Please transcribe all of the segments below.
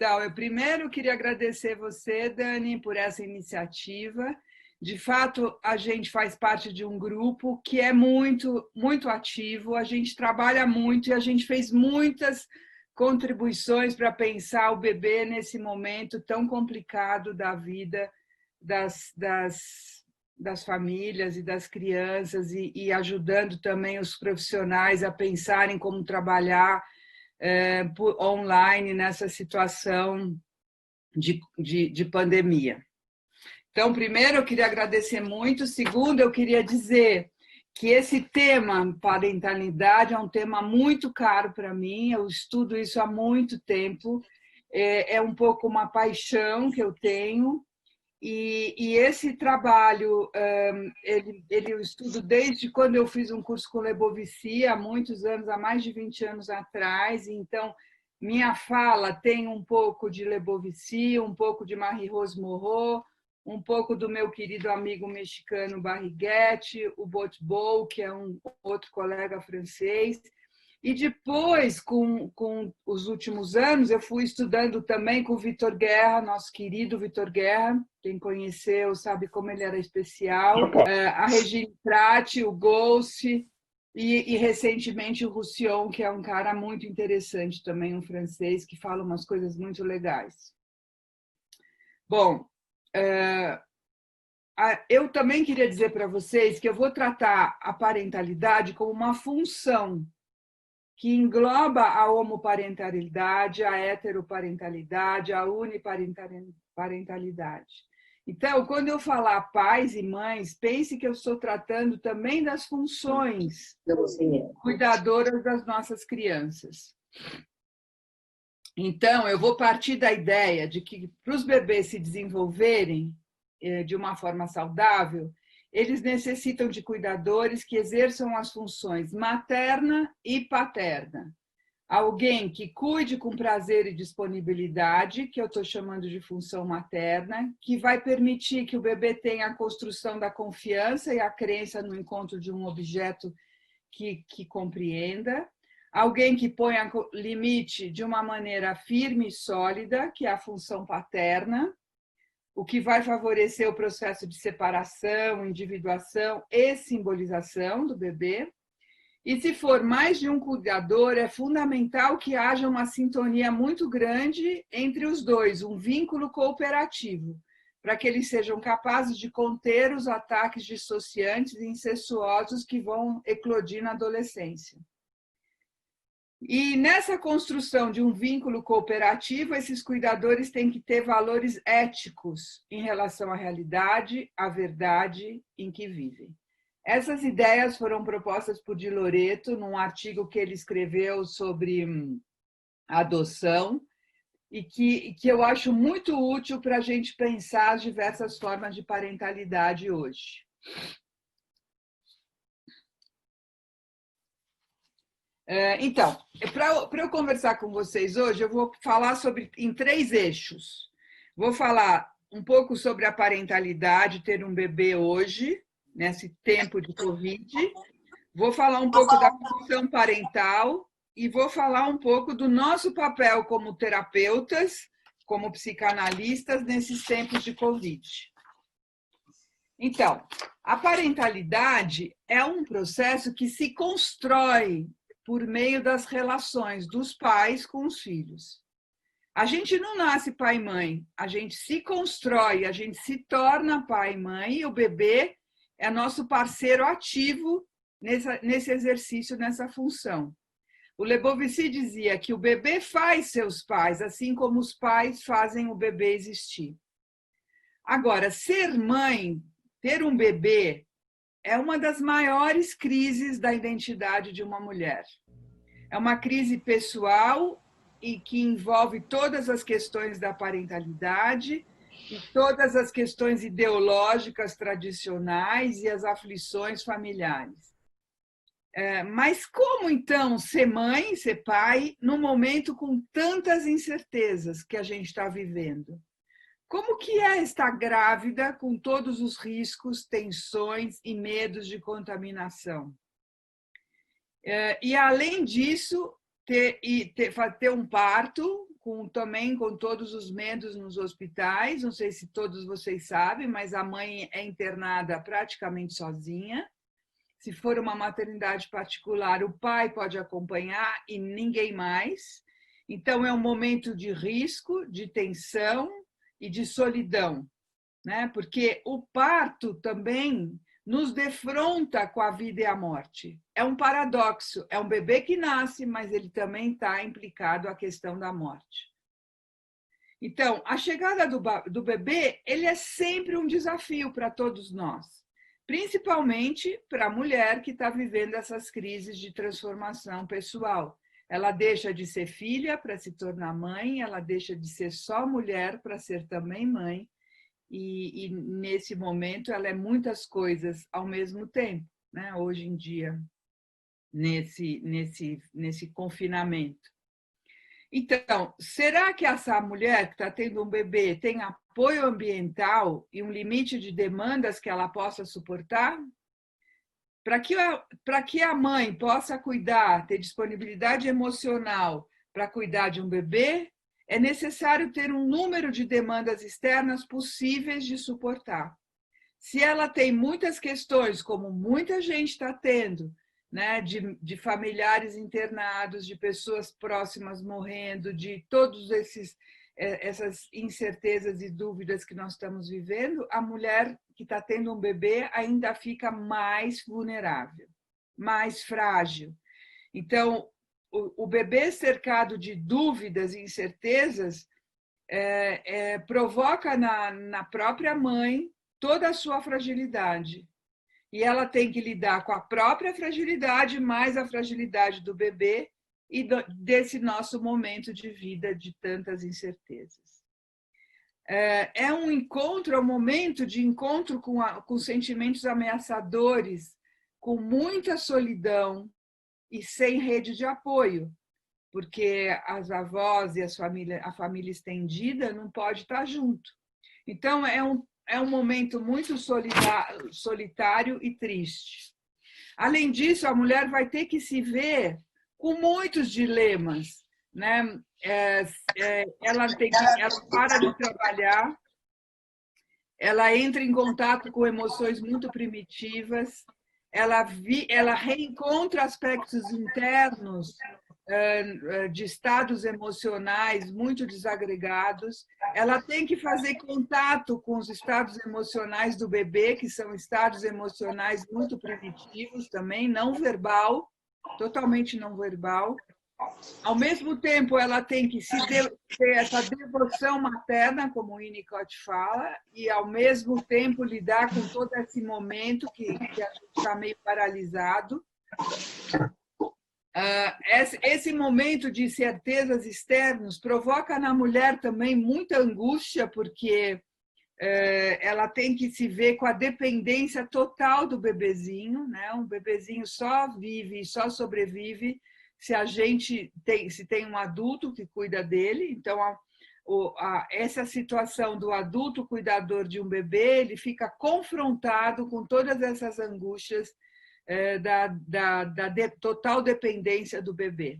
Então, eu primeiro queria agradecer você, Dani, por essa iniciativa. De fato, a gente faz parte de um grupo que é muito ativo, a gente trabalha muito e a gente fez muitas contribuições para pensar o bebê nesse momento tão complicado da vida das famílias e das crianças e ajudando também os profissionais a pensarem como trabalhar online nessa situação de pandemia. Então, primeiro, eu queria agradecer muito. Segundo, eu queria dizer que esse tema, parentalidade, é um tema muito caro para mim. Eu estudo isso há muito tempo. É um pouco uma paixão que eu tenho. E esse trabalho, eu estudo desde quando eu fiz um curso com Lebovici, há muitos anos, há mais de 20 anos atrás. Então, minha fala tem um pouco de Lebovici, um pouco de Marie-Rose Moreau, um pouco do meu querido amigo mexicano Barriguete, o Botbol, que é um outro colega francês. E depois, com os últimos anos, eu fui estudando também com o Vitor Guerra, nosso querido Vitor Guerra. Quem conheceu sabe como ele era especial. A Regine Prati, o Ghost e recentemente o Roussillon, que é um cara muito interessante também, um francês, que fala umas coisas muito legais. Bom, eu também queria dizer para vocês que eu vou tratar a parentalidade como uma função que engloba a homoparentalidade, a heteroparentalidade, a uniparentalidade. Então, quando eu falar pais e mães, pense que eu estou tratando também das funções cuidadoras das nossas crianças. Então, eu vou partir da ideia de que, para os bebês se desenvolverem de uma forma saudável, eles necessitam de cuidadores que exerçam as funções materna e paterna. Alguém que cuide com prazer e disponibilidade, que eu estou chamando de função materna, que vai permitir que o bebê tenha a construção da confiança e a crença no encontro de um objeto que compreenda. Alguém que ponha limite de uma maneira firme e sólida, que é a função paterna, o que vai favorecer o processo de separação, individuação e simbolização do bebê. E se for mais de um cuidador, é fundamental que haja uma sintonia muito grande entre os dois, um vínculo cooperativo, para que eles sejam capazes de conter os ataques dissociantes e incestuosos que vão eclodir na adolescência. E nessa construção de um vínculo cooperativo, esses cuidadores têm que ter valores éticos em relação à realidade, à verdade em que vivem. Essas ideias foram propostas por Di Loreto num artigo que ele escreveu sobre adoção e que eu acho muito útil para a gente pensar as diversas formas de parentalidade hoje. Então, para eu conversar com vocês hoje, eu vou falar em 3 eixos. Vou falar um pouco sobre a parentalidade, ter um bebê hoje, nesse tempo de Covid. Vou falar um pouco da função parental e vou falar um pouco do nosso papel como terapeutas, como psicanalistas, nesses tempos de Covid. Então, a parentalidade é um processo que se constrói por meio das relações dos pais com os filhos. A gente não nasce pai e mãe, a gente se constrói, a gente se torna pai e mãe, e o bebê é nosso parceiro ativo nesse exercício, nessa função. O Lebovici dizia que o bebê faz seus pais, assim como os pais fazem o bebê existir. Agora, ser mãe, ter um bebê, é uma das maiores crises da identidade de uma mulher. É uma crise pessoal e que envolve todas as questões da parentalidade e todas as questões ideológicas tradicionais e as aflições familiares. Mas como, então, ser mãe, ser pai, num momento com tantas incertezas que a gente está vivendo? Como que é estar grávida com todos os riscos, tensões e medos de contaminação? E, além disso, ter um parto também com todos os medos nos hospitais. Não sei se todos vocês sabem, mas a mãe é internada praticamente sozinha. Se for uma maternidade particular, o pai pode acompanhar e ninguém mais. Então, é um momento de risco, de tensão e de solidão, né? Porque o parto também nos defronta com a vida e a morte. É um paradoxo, é um bebê que nasce, mas ele também está implicado a questão da morte. Então, a chegada do bebê, ele é sempre um desafio para todos nós, principalmente para a mulher que está vivendo essas crises de transformação pessoal. Ela deixa de ser filha para se tornar mãe, ela deixa de ser só mulher para ser também mãe, e nesse momento ela é muitas coisas ao mesmo tempo, né? Hoje em dia, nesse confinamento. Então, será que essa mulher que está tendo um bebê tem apoio ambiental e um limite de demandas que ela possa suportar? Para que a mãe possa cuidar, ter disponibilidade emocional para cuidar de um bebê, é necessário ter um número de demandas externas possíveis de suportar. Se ela tem muitas questões, como muita gente está tendo, né, de familiares internados, de pessoas próximas morrendo, de todos essas incertezas e dúvidas que nós estamos vivendo, a mulher que está tendo um bebê ainda fica mais vulnerável, mais frágil. Então, o bebê cercado de dúvidas e incertezas provoca na própria mãe toda a sua fragilidade. E ela tem que lidar com a própria fragilidade, mais a fragilidade do bebê e desse nosso momento de vida de tantas incertezas. É um encontro, é um momento de encontro com sentimentos ameaçadores, com muita solidão e sem rede de apoio, porque as avós e a família estendida não pode estar junto. Então, é um momento muito solitário e triste. Além disso, a mulher vai ter que se ver com muitos dilemas, né? Ela para de trabalhar, ela entra em contato com emoções muito primitivas, ela reencontra aspectos internos de estados emocionais muito desagregados, ela tem que fazer contato com os estados emocionais do bebê, que são estados emocionais muito primitivos também, não verbal, totalmente não verbal. Ao mesmo tempo, ela tem que ter essa devoção materna, como o Winnicott fala, e, ao mesmo tempo, lidar com todo esse momento que a gente está meio paralisado. Esse momento de certezas externas provoca na mulher também muita angústia, porque ela tem que se ver com a dependência total do bebezinho, né? Um bebezinho só vive, só sobrevive se tem um adulto que cuida dele. Então, essa situação do adulto cuidador de um bebê, ele fica confrontado com todas essas angústias da total dependência do bebê.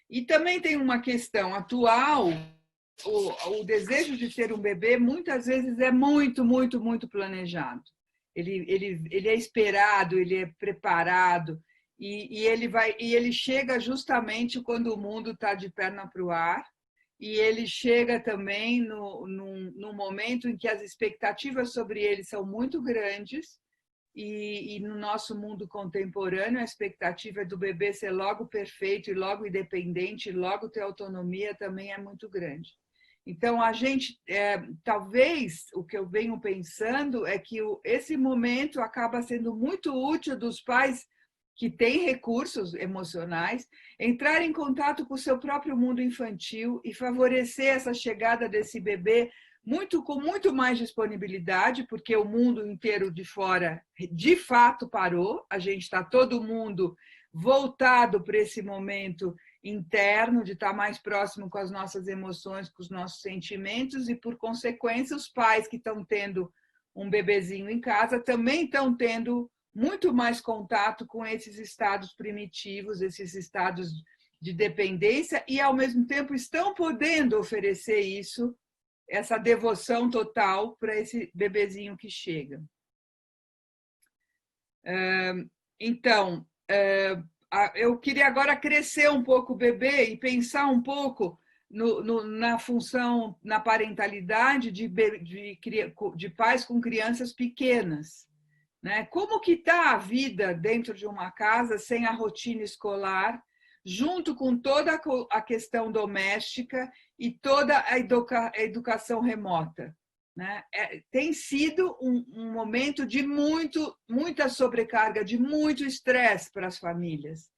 E também tem uma questão atual, o desejo de ter um bebê muitas vezes é muito, muito, muito planejado. Ele é esperado, ele é preparado, e ele chega justamente quando o mundo está de perna para o ar, e ele chega também no momento em que as expectativas sobre ele são muito grandes, e no nosso mundo contemporâneo a expectativa do bebê ser logo perfeito e logo independente, e logo ter autonomia também é muito grande. Então, a gente, talvez, o que eu venho pensando é que esse momento acaba sendo muito útil dos pais que têm recursos emocionais, entrar em contato com o seu próprio mundo infantil e favorecer essa chegada desse bebê com muito mais disponibilidade, porque o mundo inteiro de fora, de fato, parou. A gente está todo mundo voltado para esse momento interno, de estar mais próximo com as nossas emoções, com os nossos sentimentos, e, por consequência, os pais que estão tendo um bebezinho em casa também estão tendo muito mais contato com esses estados primitivos, esses estados de dependência e, ao mesmo tempo, estão podendo oferecer isso, essa devoção total para esse bebezinho que chega. Então, eu queria agora crescer um pouco o bebê e pensar um pouco na função, na parentalidade de pais com crianças pequenas. Né? Como que está a vida dentro de uma casa sem a rotina escolar, junto com toda a questão doméstica e toda a educação remota? Né? Tem sido um momento de muita sobrecarga, de muito estresse para as famílias.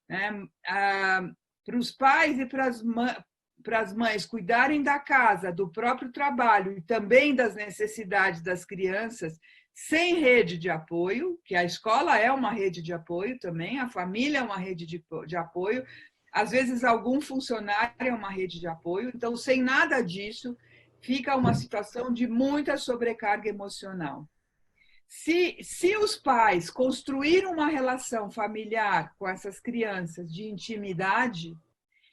Né? Para os pais e para as mães cuidarem da casa, do próprio trabalho e também das necessidades das crianças, sem rede de apoio, que a escola é uma rede de apoio também, a família é uma rede de apoio, às vezes algum funcionário é uma rede de apoio, então, sem nada disso, fica uma situação de muita sobrecarga emocional. Se os pais construíram uma relação familiar com essas crianças de intimidade,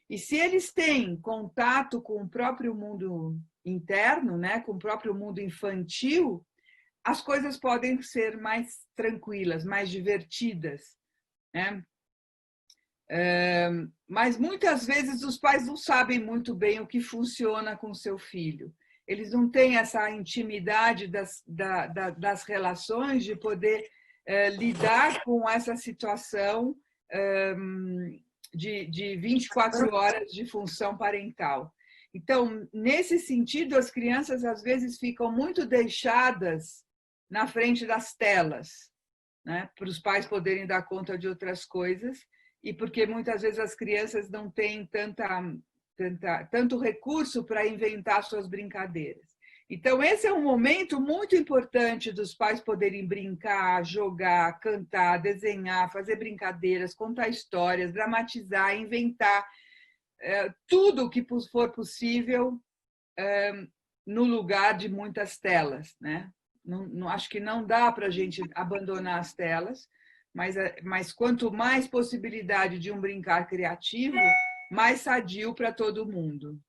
e se eles têm contato com o próprio mundo interno, né, com o próprio mundo infantil, as coisas podem ser mais tranquilas, mais divertidas. Né? Mas muitas vezes os pais não sabem muito bem o que funciona com o seu filho. Eles não têm essa intimidade das relações de poder lidar com essa situação de 24 horas de função parental. Então, nesse sentido, as crianças às vezes ficam muito deixadas na frente das telas, né, para os pais poderem dar conta de outras coisas, e porque muitas vezes as crianças não têm tanto recurso para inventar suas brincadeiras. Então, esse é um momento muito importante dos pais poderem brincar, jogar, cantar, desenhar, fazer brincadeiras, contar histórias, dramatizar, inventar tudo o que for possível no lugar de muitas telas. Né? Não, acho que não dá para a gente abandonar as telas, mas quanto mais possibilidade de um brincar criativo, mais sadio para todo mundo.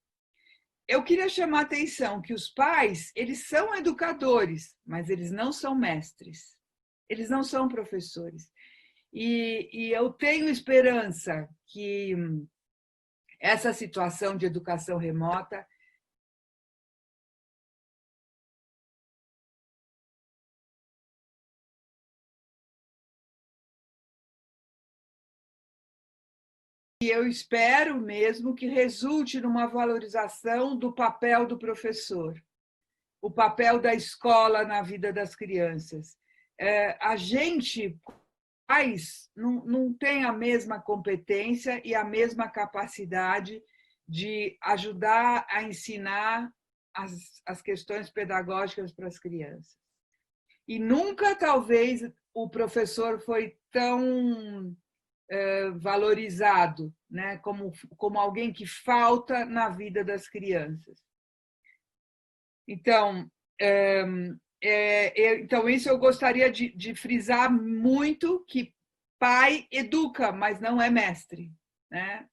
Eu queria chamar a atenção que os pais, eles são educadores, mas eles não são mestres. Eles não são professores. E eu tenho esperança que essa situação de educação remota e eu espero mesmo que resulte numa valorização do papel do professor, o papel da escola na vida das crianças. A gente, pais, não tem a mesma competência e a mesma capacidade de ajudar a ensinar as questões pedagógicas para as crianças. E nunca, talvez, o professor foi tão valorizado, né, como alguém que falta na vida das crianças. Então, então isso eu gostaria de frisar muito, que pai educa, mas não é mestre. Né?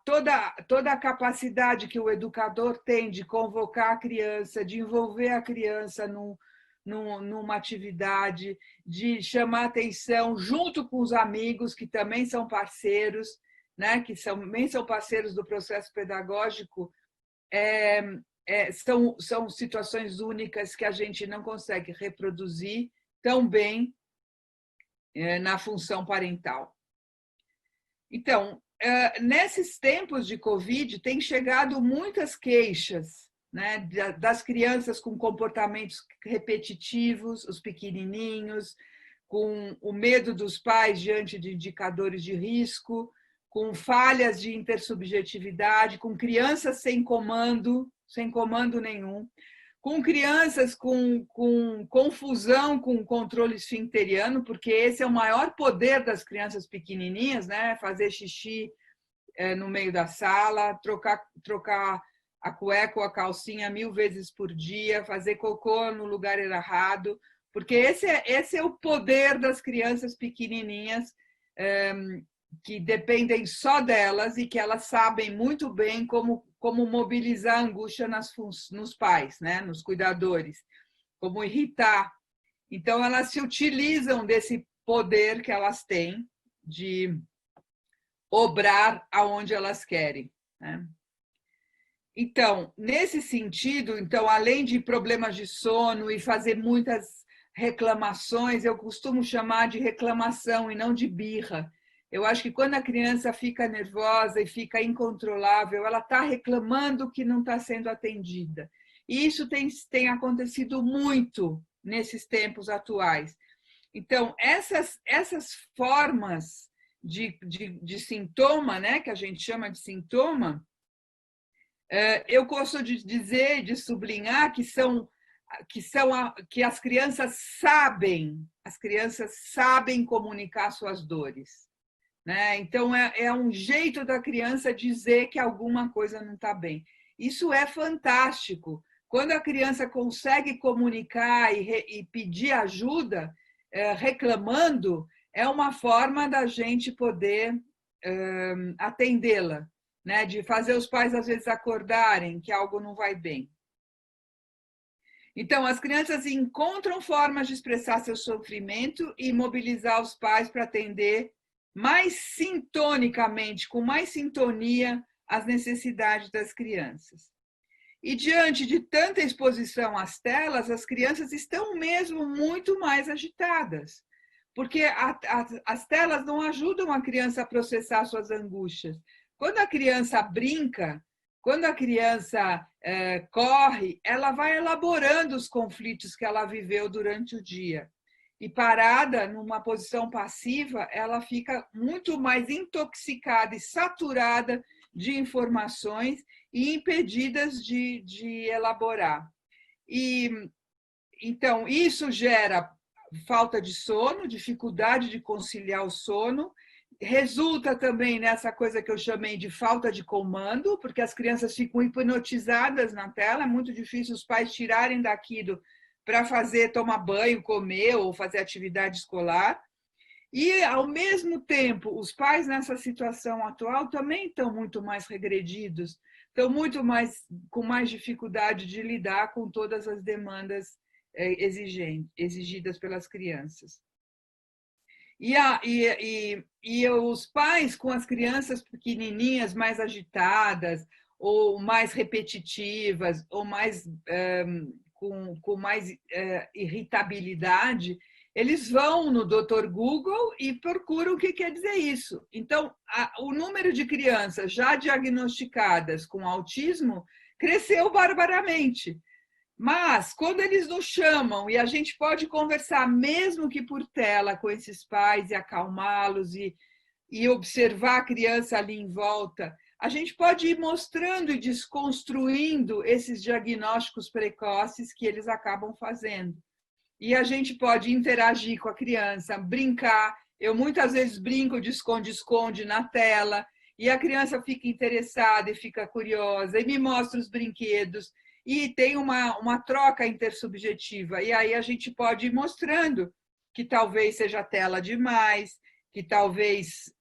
Toda a capacidade que o educador tem de convocar a criança, de envolver a criança numa atividade, de chamar atenção junto com os amigos, que também são parceiros, né, que também são parceiros do processo pedagógico, são situações únicas que a gente não consegue reproduzir tão bem na função parental. Então, nesses tempos de Covid, tem chegado muitas queixas, né, das crianças com comportamentos repetitivos, os pequenininhos, com o medo dos pais diante de indicadores de risco, com falhas de intersubjetividade, com crianças sem comando nenhum, com crianças com confusão com o controle esfincteriano, porque esse é o maior poder das crianças pequenininhas, né? Fazer xixi no meio da sala, trocar a cueca ou a calcinha 1000 vezes por dia, fazer cocô no lugar errado, porque esse é o poder das crianças pequenininhas que dependem só delas e que elas sabem muito bem como mobilizar a angústia nos pais, né? Nos cuidadores, como irritar. Então, elas se utilizam desse poder que elas têm de obrar aonde elas querem, né? Então, nesse sentido, então, além de problemas de sono e fazer muitas reclamações, eu costumo chamar de reclamação e não de birra. Eu acho que quando a criança fica nervosa e fica incontrolável, ela está reclamando que não está sendo atendida. E isso tem acontecido muito nesses tempos atuais. Então, essas formas de sintoma, né, que a gente chama de sintoma, eu gosto de dizer, de sublinhar que as crianças sabem comunicar suas dores, né? Então é um jeito da criança dizer que alguma coisa não está bem. Isso é fantástico. Quando a criança consegue comunicar e pedir ajuda, reclamando, é uma forma da gente poder atendê-la, né? De fazer os pais, às vezes, acordarem que algo não vai bem. Então, as crianças encontram formas de expressar seu sofrimento e mobilizar os pais para atender mais sintonicamente, com mais sintonia, as necessidades das crianças. E diante de tanta exposição às telas, as crianças estão mesmo muito mais agitadas, porque as telas não ajudam a criança a processar suas angústias. Quando a criança brinca, quando a criança corre, ela vai elaborando os conflitos que ela viveu durante o dia. E parada, numa posição passiva, ela fica muito mais intoxicada e saturada de informações e impedidas de elaborar. E, então, isso gera falta de sono, dificuldade de conciliar o sono, resulta também nessa coisa que eu chamei de falta de comando, porque as crianças ficam hipnotizadas na tela, é muito difícil os pais tirarem daquilo para tomar banho, comer ou fazer atividade escolar. E, ao mesmo tempo, os pais nessa situação atual também estão muito mais regredidos, estão muito mais com mais dificuldade de lidar com todas as demandas exigidas pelas crianças. E os pais com as crianças pequenininhas mais agitadas, ou mais repetitivas, ou mais com mais irritabilidade, eles vão no Dr. Google e procuram o que quer dizer isso. Então, o número de crianças já diagnosticadas com autismo cresceu barbaramente. Mas, quando eles nos chamam e a gente pode conversar, mesmo que por tela, com esses pais e acalmá-los e observar a criança ali em volta, a gente pode ir mostrando e desconstruindo esses diagnósticos precoces que eles acabam fazendo. E a gente pode interagir com a criança, brincar. Eu muitas vezes brinco de esconde-esconde na tela, e a criança fica interessada e fica curiosa, e me mostra os brinquedos, e tem uma troca intersubjetiva. E aí a gente pode ir mostrando que talvez seja tela demais, que talvez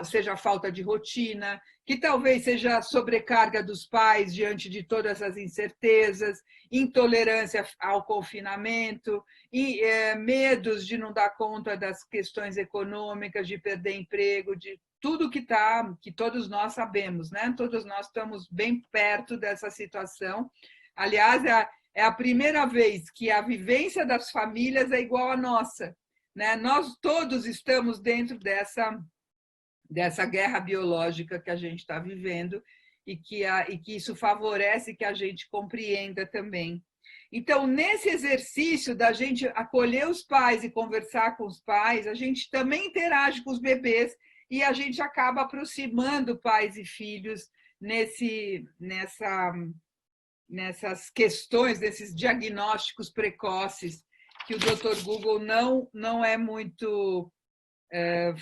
seja falta de rotina, que talvez seja sobrecarga dos pais diante de todas as incertezas, intolerância ao confinamento, e medos de não dar conta das questões econômicas, de perder emprego, de tudo que todos nós sabemos, né? Todos nós estamos bem perto dessa situação. Aliás, é a primeira vez que a vivência das famílias é igual à nossa, né? Nós todos estamos dentro dessa guerra biológica que a gente está vivendo e que isso favorece que a gente compreenda também. Então, nesse exercício da gente acolher os pais e conversar com os pais, a gente também interage com os bebês e a gente acaba aproximando pais e filhos nessas questões, nesses diagnósticos precoces que o Dr. Google não é muito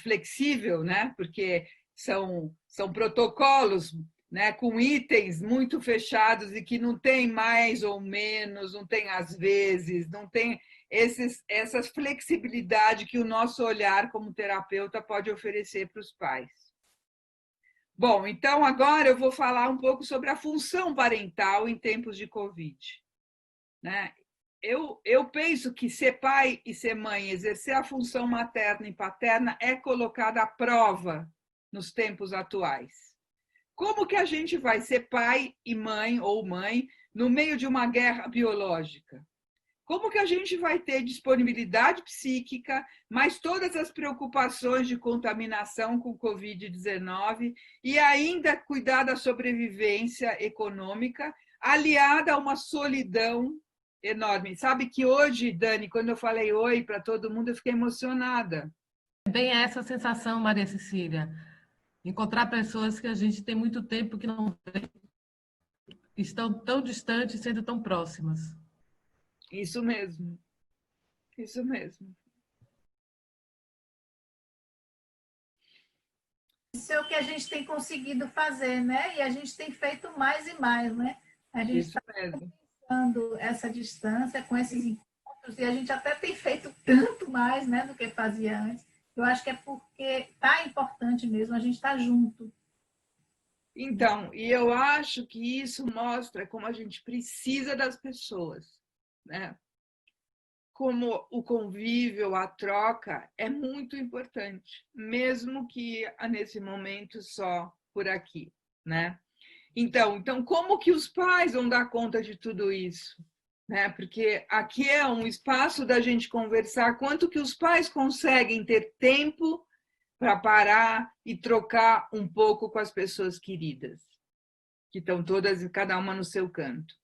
flexível, né? Porque são protocolos né, com itens muito fechados e que não tem mais ou menos, não tem às vezes, não tem essa flexibilidade que o nosso olhar como terapeuta pode oferecer para os pais. Bom, então agora eu vou falar um pouco sobre a função parental em tempos de Covid. Né? Eu penso que ser pai e ser mãe, exercer a função materna e paterna é colocada à prova nos tempos atuais. Como que a gente vai ser pai e mãe ou mãe no meio de uma guerra biológica? Como que a gente vai ter disponibilidade psíquica, mais todas as preocupações de contaminação com Covid-19 e ainda cuidar da sobrevivência econômica, aliada a uma solidão enorme? Sabe que hoje, Dani, quando eu falei oi para todo mundo, eu fiquei emocionada. Bem essa sensação, Maria Cecília. Encontrar pessoas que a gente tem muito tempo que não vê, estão tão distantes, sendo tão próximas. Isso mesmo. Isso mesmo. Isso é o que a gente tem conseguido fazer, né? E a gente tem feito mais e mais, né? A gente está pensando essa distância com esses encontros e a gente até tem feito tanto mais, né, do que fazia antes. Eu acho que é porque tá importante mesmo a gente estar junto. Então, e eu acho que isso mostra como a gente precisa das pessoas, né? Como o convívio, a troca é muito importante, mesmo que nesse momento só por aqui, né? Então, como que os pais vão dar conta de tudo isso? Né? Porque aqui é um espaço da gente conversar quanto que os pais conseguem ter tempo para parar e trocar um pouco com as pessoas queridas, que estão todas, cada uma no seu canto.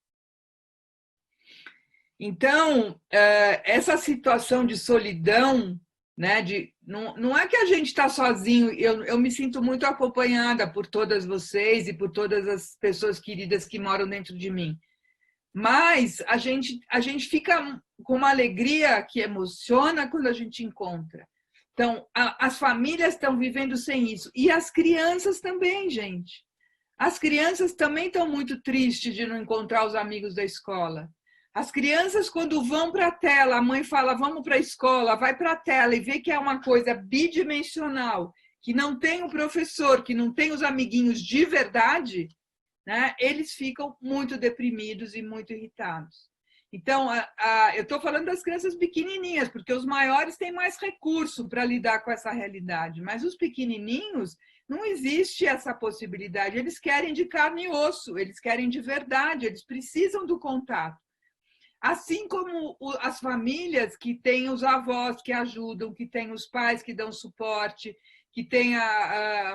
Então, essa situação de solidão, né, não é que a gente está sozinho, eu me sinto muito acompanhada por todas vocês e por todas as pessoas queridas que moram dentro de mim, mas a gente fica com uma alegria que emociona quando a gente encontra. Então, as famílias estão vivendo sem isso, e as crianças também, gente. As crianças também estão muito tristes de não encontrar os amigos da escola. As crianças, quando vão para a tela, a mãe fala, vamos para a escola, vai para a tela e vê que é uma coisa bidimensional, que não tem o professor, que não tem os amiguinhos de verdade, né? Eles ficam muito deprimidos e muito irritados. Então, eu estou falando das crianças pequenininhas, porque os maiores têm mais recurso para lidar com essa realidade, mas os pequenininhos, não existe essa possibilidade. Eles querem de carne e osso, eles querem de verdade, eles precisam do contato. Assim como as famílias que têm os avós que ajudam, que têm os pais que dão suporte, que tem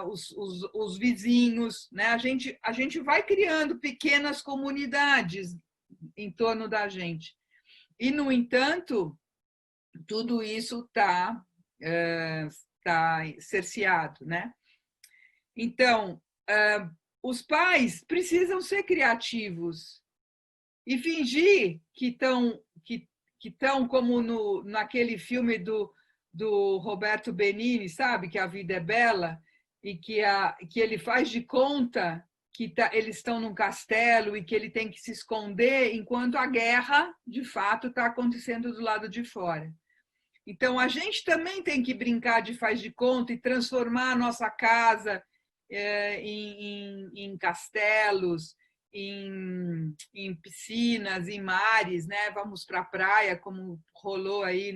os vizinhos, né? A gente vai criando pequenas comunidades em torno da gente. E, no entanto, tudo isso está cerceado, né? Então, os pais precisam ser criativos e fingir que estão como naquele filme do Roberto Benigni, sabe? Que a vida é bela, e que ele faz de conta que eles estão num castelo e que ele tem que se esconder, enquanto a guerra, de fato, está acontecendo do lado de fora. Então, a gente também tem que brincar de faz de conta e transformar a nossa casa em castelos, em piscinas, em mares, né? Vamos para a praia, como rolou aí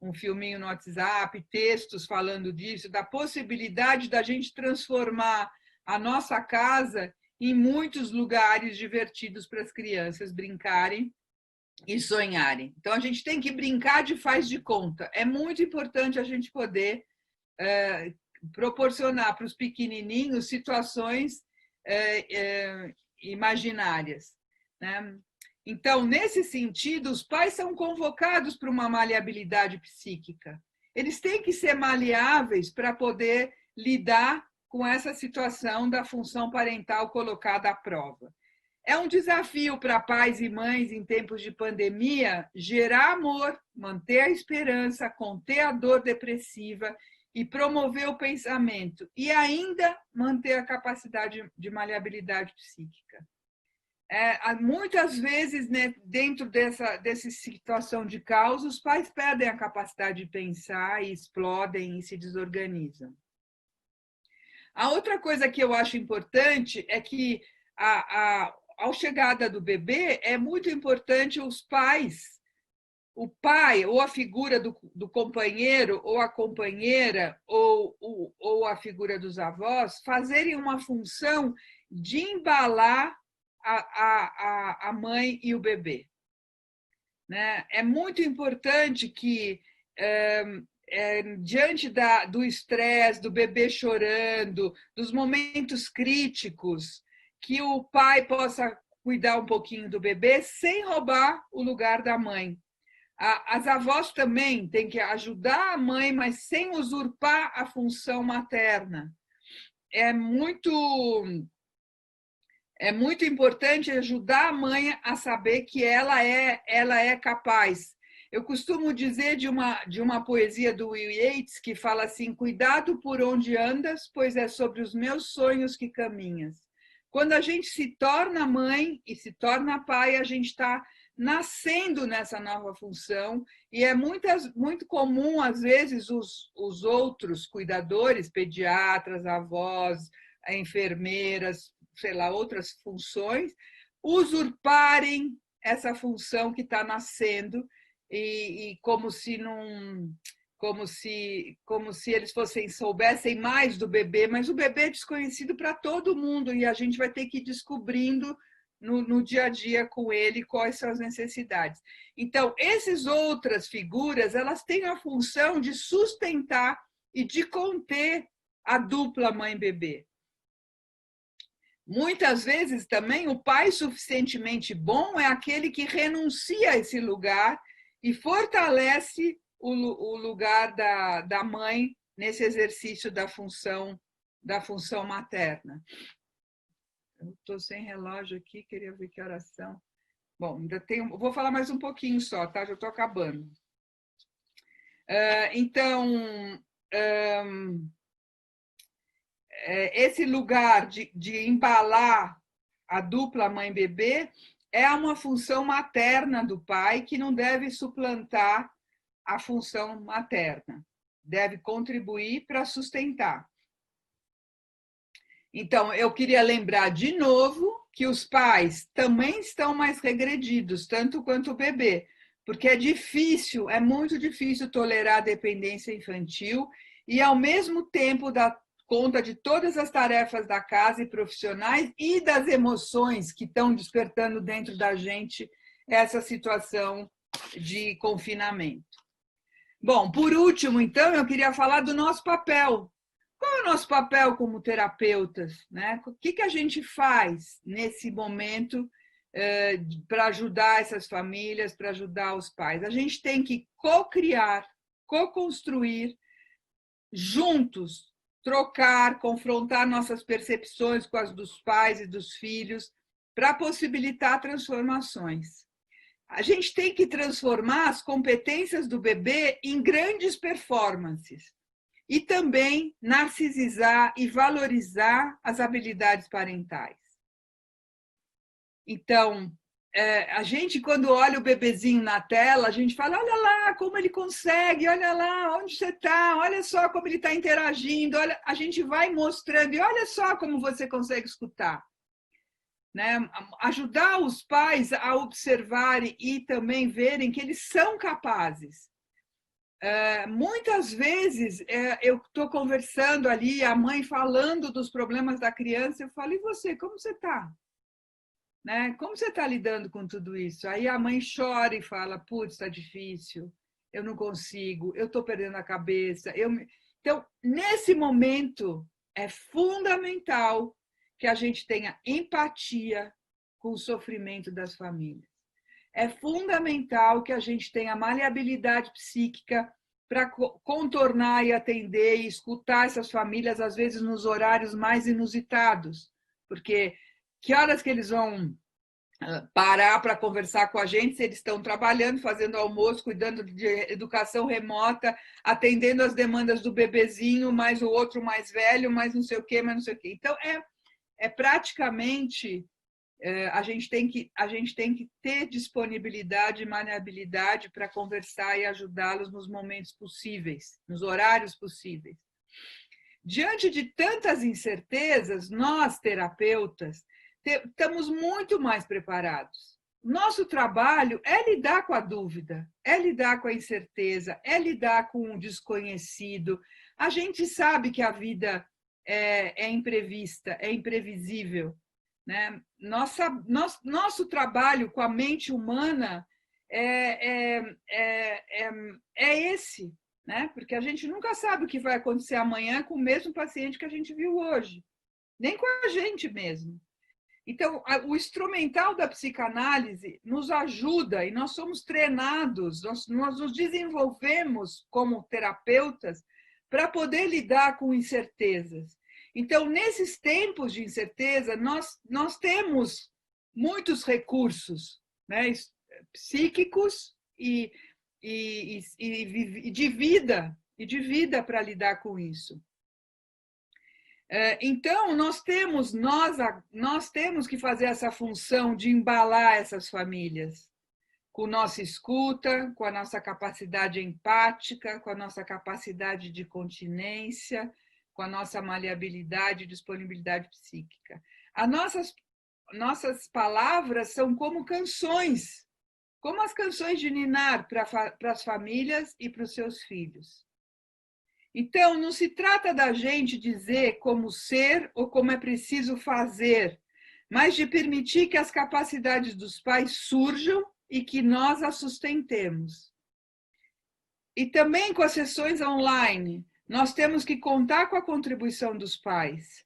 um filminho no WhatsApp, textos falando disso, da possibilidade da gente transformar a nossa casa em muitos lugares divertidos para as crianças brincarem e sonharem. Então, a gente tem que brincar de faz de conta. É muito importante a gente poder proporcionar para os pequenininhos situações imaginárias, né? Então, nesse sentido, os pais são convocados para uma maleabilidade psíquica. Eles têm que ser maleáveis para poder lidar com essa situação da função parental colocada à prova. É um desafio para pais e mães em tempos de pandemia gerar amor, manter a esperança, conter a dor depressiva e promover o pensamento, e ainda manter a capacidade de maleabilidade psíquica. Muitas vezes, né, dentro dessa situação de caos, os pais perdem a capacidade de pensar e explodem e se desorganizam. A outra coisa que eu acho importante é que, ao chegada do bebê, é muito importante os pais, o pai ou a figura do companheiro ou a companheira ou a figura dos avós fazerem uma função de embalar a mãe e o bebê. Né? É muito importante que, diante do estresse, do bebê chorando, dos momentos críticos, que o pai possa cuidar um pouquinho do bebê sem roubar o lugar da mãe. As avós também têm que ajudar a mãe, mas sem usurpar a função materna. É muito importante ajudar a mãe a saber que ela é capaz. Eu costumo dizer de uma poesia do Will Yeats que fala assim: cuidado por onde andas, pois é sobre os meus sonhos que caminhas. Quando a gente se torna mãe e se torna pai, a gente está nascendo nessa nova função, e é muito comum, às vezes, os outros cuidadores, pediatras, avós, enfermeiras, sei lá, outras funções, usurparem essa função que está nascendo, e como se eles soubessem mais do bebê, mas o bebê é desconhecido para todo mundo, e a gente vai ter que ir descobrindo no dia a dia com ele quais são as necessidades. Então, essas outras figuras, elas têm a função de sustentar e de conter a dupla mãe-bebê. Muitas vezes também o pai suficientemente bom é aquele que renuncia a esse lugar e fortalece o lugar da mãe nesse exercício da função materna. Eu estou sem relógio aqui, queria ver que horas são. Bom, ainda tenho, vou falar mais um pouquinho só, tá? Já estou acabando. Então, esse lugar de embalar a dupla mãe-bebê é uma função materna do pai que não deve suplantar a função materna, deve contribuir para sustentar. Então, eu queria lembrar de novo que os pais também estão mais regredidos, tanto quanto o bebê, porque é muito difícil tolerar a dependência infantil e, ao mesmo tempo, dar conta de todas as tarefas da casa e profissionais e das emoções que estão despertando dentro da gente essa situação de confinamento. Bom, por último, então, eu queria falar do nosso papel. Qual é o nosso papel como terapeutas? Né? O que a gente faz nesse momento para ajudar essas famílias, para ajudar os pais? A gente tem que co-criar, co-construir, juntos, trocar, confrontar nossas percepções com as dos pais e dos filhos, para possibilitar transformações. A gente tem que transformar as competências do bebê em grandes performances e também narcisizar e valorizar as habilidades parentais. Então, a gente, quando olha o bebezinho na tela, a gente fala: olha lá como ele consegue, olha lá onde você está, olha só como ele está interagindo, olha, a gente vai mostrando, e olha só como você consegue escutar. Né? Ajudar os pais a observarem e também verem que eles são capazes. Muitas vezes eu estou conversando ali, a mãe falando dos problemas da criança, eu falo: e você, como você está? Né? Como você está lidando com tudo isso? Aí a mãe chora e fala: putz, está difícil, eu não consigo, eu estou perdendo a cabeça. Então, nesse momento, é fundamental que a gente tenha empatia com o sofrimento das famílias. É fundamental que a gente tenha maleabilidade psíquica para contornar e atender e escutar essas famílias, às vezes nos horários mais inusitados, porque que horas que eles vão parar para conversar com a gente, se eles estão trabalhando, fazendo almoço, cuidando de educação remota, atendendo as demandas do bebezinho, mais o outro mais velho, mais não sei o quê, mais não sei o quê. Então, praticamente, a gente tem que ter disponibilidade e maleabilidade para conversar e ajudá-los nos momentos possíveis, nos horários possíveis. Diante de tantas incertezas, nós, terapeutas, estamos muito mais preparados. Nosso trabalho é lidar com a dúvida, é lidar com a incerteza, é lidar com o desconhecido. A gente sabe que a vida é imprevista, é imprevisível, né? Nosso trabalho com a mente humana é esse, né? Porque a gente nunca sabe o que vai acontecer amanhã com o mesmo paciente que a gente viu hoje, nem com a gente mesmo. Então, o instrumental da psicanálise nos ajuda, e nós somos treinados, nós nos desenvolvemos como terapeutas para poder lidar com incertezas. Então, nesses tempos de incerteza, nós temos muitos recursos, né, psíquicos e de vida para lidar com isso. Então, nós temos que fazer essa função de embalar essas famílias com nossa escuta, com a nossa capacidade empática, com a nossa capacidade de continência, com a nossa maleabilidade e disponibilidade psíquica. As nossas palavras são como canções, como as canções de ninar para as famílias e para os seus filhos. Então, não se trata da gente dizer como ser ou como é preciso fazer, mas de permitir que as capacidades dos pais surjam e que nós as sustentemos. E também com as sessões online, nós temos que contar com a contribuição dos pais,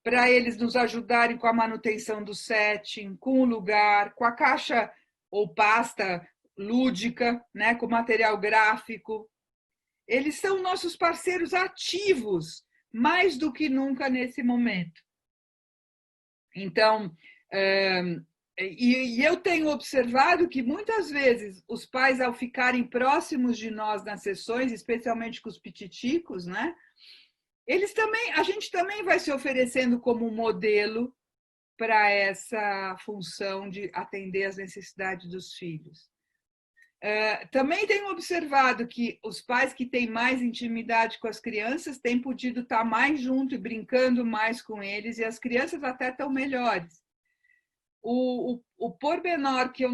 para eles nos ajudarem com a manutenção do setting, com o lugar, com a caixa ou pasta lúdica, né, com material gráfico. Eles são nossos parceiros ativos, mais do que nunca nesse momento. Então, eu tenho observado que muitas vezes os pais, ao ficarem próximos de nós nas sessões, especialmente com os pititicos, né, a gente também vai se oferecendo como modelo para essa função de atender às necessidades dos filhos. Também tenho observado que os pais que têm mais intimidade com as crianças têm podido estar mais junto e brincando mais com eles, e as crianças até estão melhores. O pormenor que eu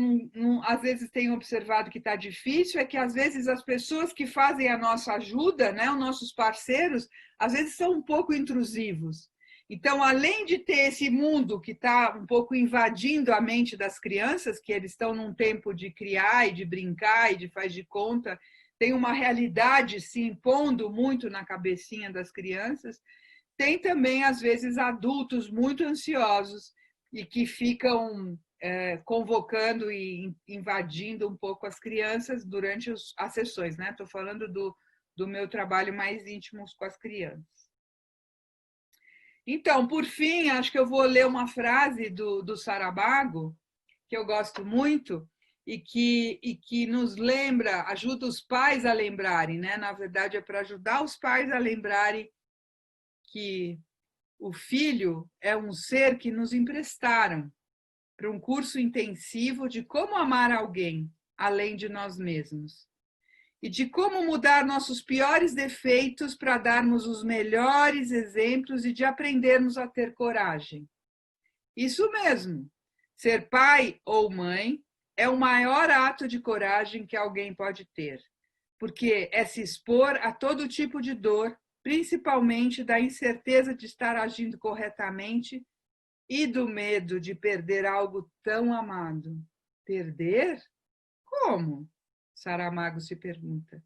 às vezes tenho observado que está difícil é que às vezes as pessoas que fazem a nossa ajuda, né, os nossos parceiros, às vezes são um pouco intrusivos. Então, além de ter esse mundo que está um pouco invadindo a mente das crianças, que eles estão num tempo de criar e de brincar e de faz de conta, tem uma realidade se impondo muito na cabecinha das crianças, tem também, às vezes, adultos muito ansiosos e que ficam convocando e invadindo um pouco as crianças durante as sessões, né? Estou falando do meu trabalho mais íntimo com as crianças. Então, por fim, acho que eu vou ler uma frase do Saramago, que eu gosto muito, e que nos lembra, ajuda os pais a lembrarem, né? Na verdade, é para ajudar os pais a lembrarem que o filho é um ser que nos emprestaram para um curso intensivo de como amar alguém, além de nós mesmos. E de como mudar nossos piores defeitos para darmos os melhores exemplos e de aprendermos a ter coragem. Isso mesmo, ser pai ou mãe é o maior ato de coragem que alguém pode ter, porque é se expor a todo tipo de dor, principalmente da incerteza de estar agindo corretamente e do medo de perder algo tão amado. Perder? Como? Saramago se pergunta.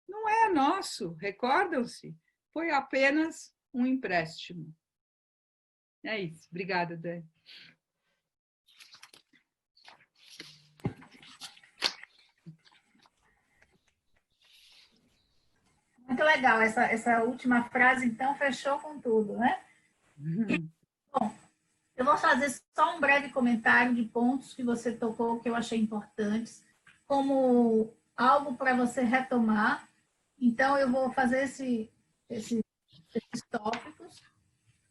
Não é nosso, recordam-se? Foi apenas um empréstimo. É isso. Obrigada, Dani. Muito legal. Essa última frase, então, fechou com tudo, né? Bom, Eu vou fazer só um breve comentário de pontos que você tocou, que eu achei importantes, como algo para você retomar. Então, eu vou fazer esses tópicos.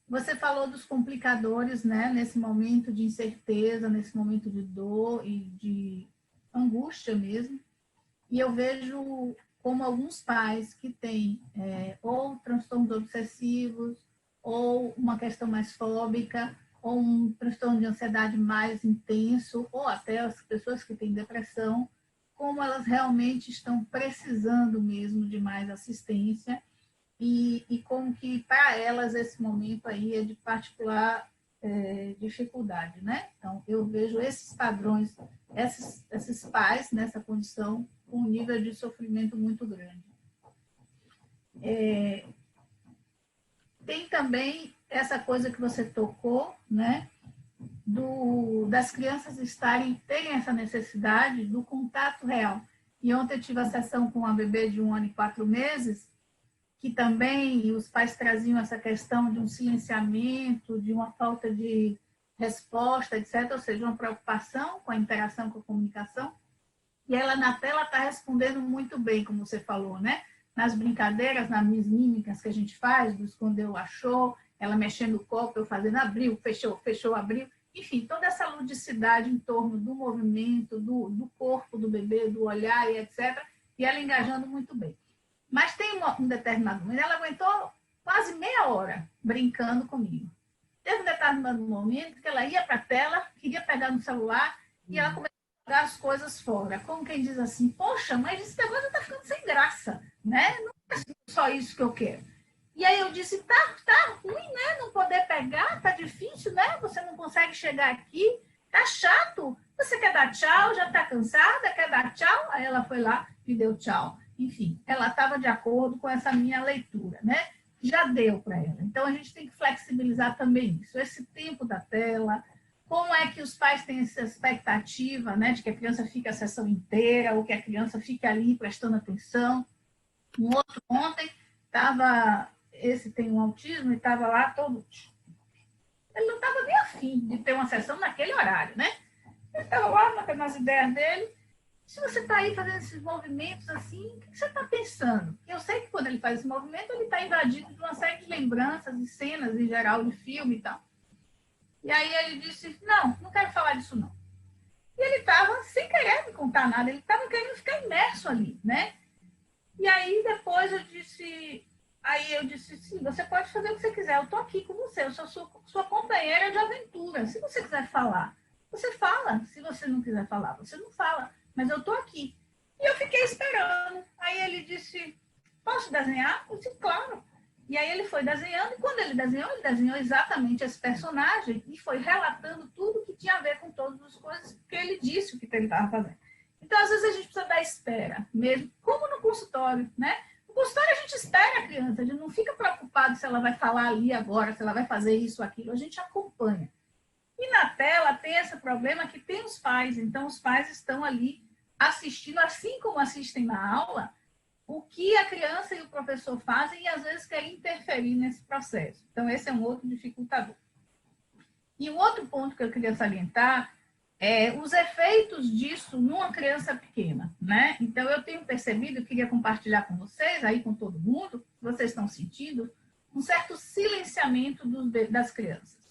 Você falou dos complicadores, né? Nesse momento de incerteza, nesse momento de dor e de angústia mesmo. E eu vejo como alguns pais que têm ou transtornos obsessivos, ou uma questão mais fóbica, ou um transtorno de ansiedade mais intenso, ou até as pessoas que têm depressão, como elas realmente estão precisando mesmo de mais assistência e como que para elas esse momento aí é de particular dificuldade, né? Então, eu vejo esses padrões, esses pais nessa condição com um nível de sofrimento muito grande. Tem também essa coisa que você tocou, né? Das crianças terem essa necessidade do contato real. E ontem eu tive a sessão com uma bebê de 1 ano e 4 meses, que também os pais traziam essa questão de um silenciamento, de uma falta de resposta, etc. Ou seja, uma preocupação com a interação, com a comunicação. E ela na tela está respondendo muito bem, como você falou, né? Nas brincadeiras, nas mímicas que a gente faz, do escondeu, achou, ela mexendo o copo, eu fazendo abriu, fechou, fechou, abriu. Enfim, toda essa ludicidade em torno do movimento, do corpo do bebê, do olhar e etc. E ela engajando muito bem. Mas tem um determinado momento, ela aguentou quase meia hora brincando comigo. Teve um determinado momento que ela ia para a tela, queria pegar no celular e ela começou a jogar as coisas fora. Como quem diz assim, poxa, mas esse negócio está ficando sem graça, né? Não é só isso que eu quero. E aí eu disse, tá ruim, né? Não poder pegar, tá difícil, né? Você não consegue chegar aqui, tá chato. Você quer dar tchau, já tá cansada, quer dar tchau? Aí ela foi lá e deu tchau. Enfim, ela estava de acordo com essa minha leitura, né? Já deu para ela. Então, a gente tem que flexibilizar também isso. Esse tempo da tela, como é que os pais têm essa expectativa, né? De que a criança fique a sessão inteira, ou que a criança fique ali prestando atenção. Um outro ontem, esse tem um autismo, e estava lá todo... Ele não estava nem afim de ter uma sessão naquele horário, né? Ele estava lá nas ideias dele. Se você está aí fazendo esses movimentos assim, o que você está pensando? Eu sei que quando ele faz esse movimento, ele está invadido de uma série de lembranças e cenas, em geral, de filme e tal. E aí ele disse, não quero falar disso não. E ele estava sem querer me contar nada, ele estava querendo ficar imerso ali, né? E aí depois eu disse, sim, você pode fazer o que você quiser, eu estou aqui com você, eu sou sua companheira de aventura. Se você quiser falar, você fala. Se você não quiser falar, você não fala. Mas eu estou aqui. E eu fiquei esperando. Aí ele disse, posso desenhar? Eu disse, claro. E aí ele foi desenhando, e quando ele desenhou exatamente esse personagem e foi relatando tudo que tinha a ver com todas as coisas que ele disse o que ele estava fazendo. Então, às vezes, a gente precisa dar espera mesmo, como no consultório, né? No consultório, a gente espera a criança, a gente não fica preocupado se ela vai falar ali agora, se ela vai fazer isso, aquilo, a gente acompanha. E na tela tem esse problema que tem os pais, então os pais estão ali assistindo, assim como assistem na aula, o que a criança e o professor fazem e às vezes querem interferir nesse processo. Então esse é um outro dificultador. E um outro ponto que eu queria salientar é os efeitos disso numa criança pequena, né? Então eu tenho percebido, eu queria compartilhar com vocês, aí com todo mundo, vocês estão sentindo, um certo silenciamento das crianças.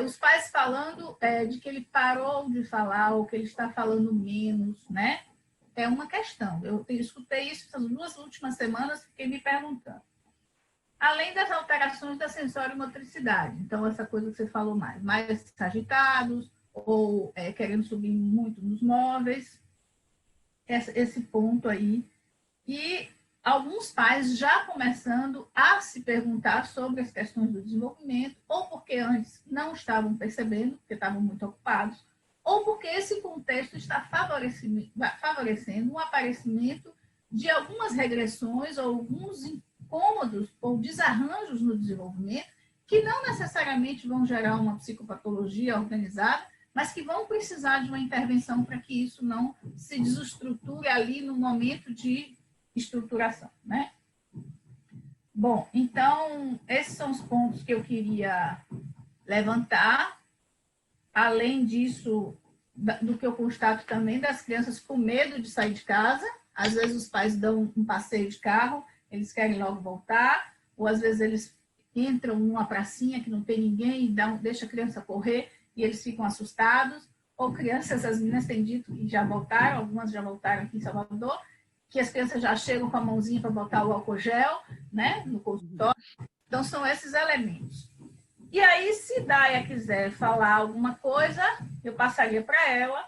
Os pais falando de que ele parou de falar ou que ele está falando menos, né? É uma questão. Eu escutei isso essas 2 últimas semanas, fiquei me perguntando. Além das alterações da sensório-motricidade. Então, essa coisa que você falou mais agitados ou querendo subir muito nos móveis. Esse ponto aí. E alguns pais já começando a se perguntar sobre as questões do desenvolvimento, ou porque antes não estavam percebendo, porque estavam muito ocupados, ou porque esse contexto está favorecendo um aparecimento de algumas regressões ou alguns incômodos ou desarranjos no desenvolvimento que não necessariamente vão gerar uma psicopatologia organizada, mas que vão precisar de uma intervenção para que isso não se desestruture ali no momento de estruturação, né? Bom, então, esses são os pontos que eu queria levantar além disso, do que eu constato também das crianças com medo de sair de casa. Às vezes os pais dão um passeio de carro, eles querem logo voltar, ou às vezes eles entram numa pracinha que não tem ninguém e deixa a criança correr e eles ficam assustados. Ou crianças, as meninas têm dito que já voltaram, algumas já voltaram aqui em Salvador, que as crianças já chegam com a mãozinha para botar o álcool gel, né, no consultório. Então, são esses elementos. E aí, se Daia quiser falar alguma coisa, eu passaria para ela.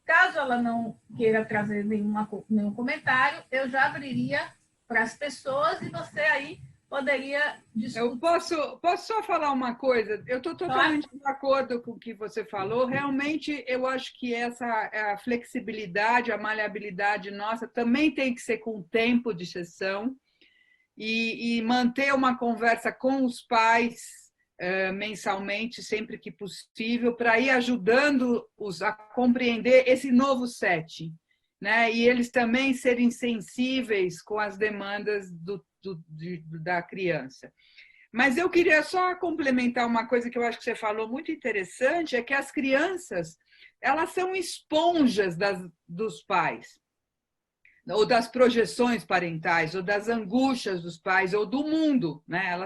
Caso ela não queira trazer nenhum comentário, eu já abriria para as pessoas e você aí poderia discutir. Eu posso só falar uma coisa? Eu estou totalmente de acordo com o que você falou. Realmente, eu acho que a flexibilidade, a maleabilidade nossa também tem que ser com tempo de sessão e manter uma conversa com os pais mensalmente, sempre que possível, para ir ajudando-os a compreender esse novo setting, né? E eles também serem sensíveis com as demandas da criança. Mas eu queria só complementar uma coisa que eu acho que você falou muito interessante, é que as crianças, elas são esponjas dos pais, ou das projeções parentais, ou das angústias dos pais, ou do mundo, né?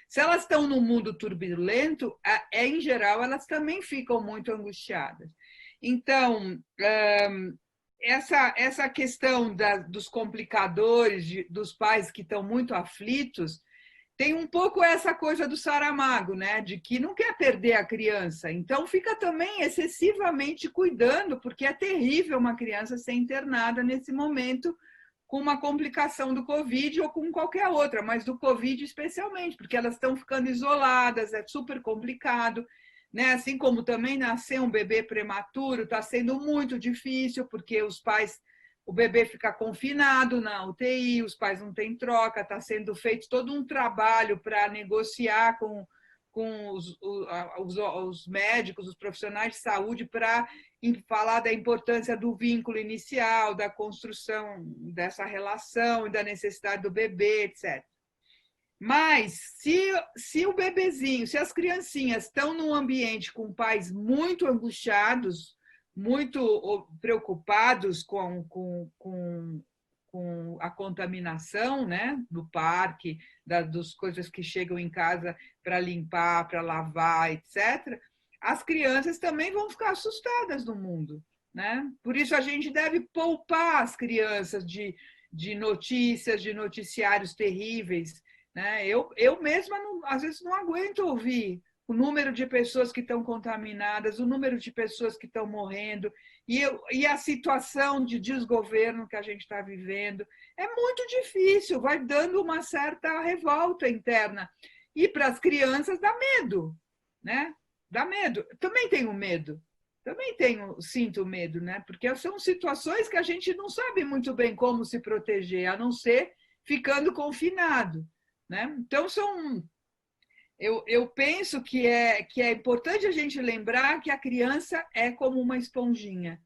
Se elas estão num mundo turbulento, em geral, elas também ficam muito angustiadas. Então, essa questão dos complicadores, dos pais que estão muito aflitos, tem um pouco essa coisa do Saramago, né? De que não quer perder a criança. Então, fica também excessivamente cuidando, porque é terrível uma criança ser internada nesse momento com uma complicação do Covid ou com qualquer outra, mas do Covid especialmente, porque elas estão ficando isoladas, é super complicado, né? Assim como também nascer um bebê prematuro está sendo muito difícil, porque o bebê fica confinado na UTI, os pais não têm troca, está sendo feito todo um trabalho para negociar com os médicos, os profissionais de saúde, para falar da importância do vínculo inicial, da construção dessa relação e da necessidade do bebê, etc. Mas se o bebezinho, se as criancinhas estão num ambiente com pais muito angustiados, muito preocupados com a contaminação, né, do parque, das coisas que chegam em casa para limpar, para lavar, etc., as crianças também vão ficar assustadas no mundo, né? Por isso a gente deve poupar as crianças de notícias, de noticiários terríveis, né? Eu mesma, às vezes, não aguento ouvir o número de pessoas que estão contaminadas, o número de pessoas que estão morrendo e a situação de desgoverno que a gente está vivendo. É muito difícil, vai dando uma certa revolta interna. E para as crianças dá medo, né? Dá medo. Também tenho medo. Sinto medo, né? Porque são situações que a gente não sabe muito bem como se proteger, a não ser ficando confinado, né? Então, eu penso que é importante a gente lembrar que a criança é como uma esponjinha.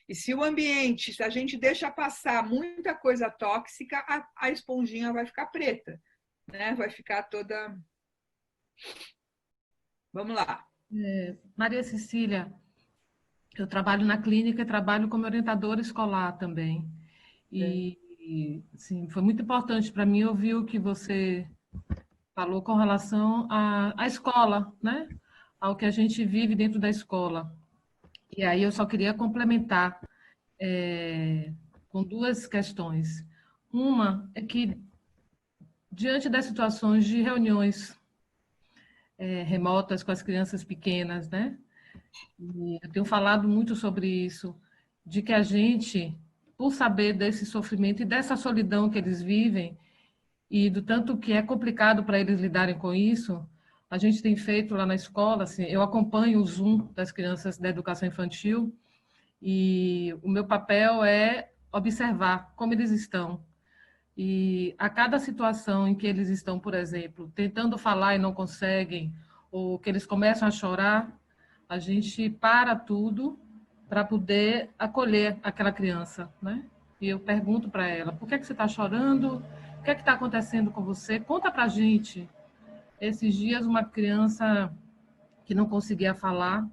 E se o ambiente, se a gente deixa passar muita coisa tóxica, a esponjinha vai ficar preta, né? Vai ficar toda... Vamos lá. Maria Cecília, eu trabalho na clínica e trabalho como orientadora escolar também. E sim, foi muito importante para mim ouvir o que você falou com relação à escola, né? Ao que a gente vive dentro da escola. E aí eu só queria complementar com duas questões. Uma é que, diante das situações de reuniões remotas com as crianças pequenas, né? E eu tenho falado muito sobre isso, de que a gente, por saber desse sofrimento e dessa solidão que eles vivem, e do tanto que é complicado para eles lidarem com isso, a gente tem feito lá na escola, assim, eu acompanho o Zoom das crianças da educação infantil, e o meu papel é observar como eles estão. E a cada situação em que eles estão, por exemplo, tentando falar e não conseguem, ou que eles começam a chorar, a gente para tudo para poder acolher aquela criança, né? E eu pergunto para ela, por que você está chorando? O que está acontecendo com você? Conta para a gente. Esses dias, uma criança que não conseguia falar,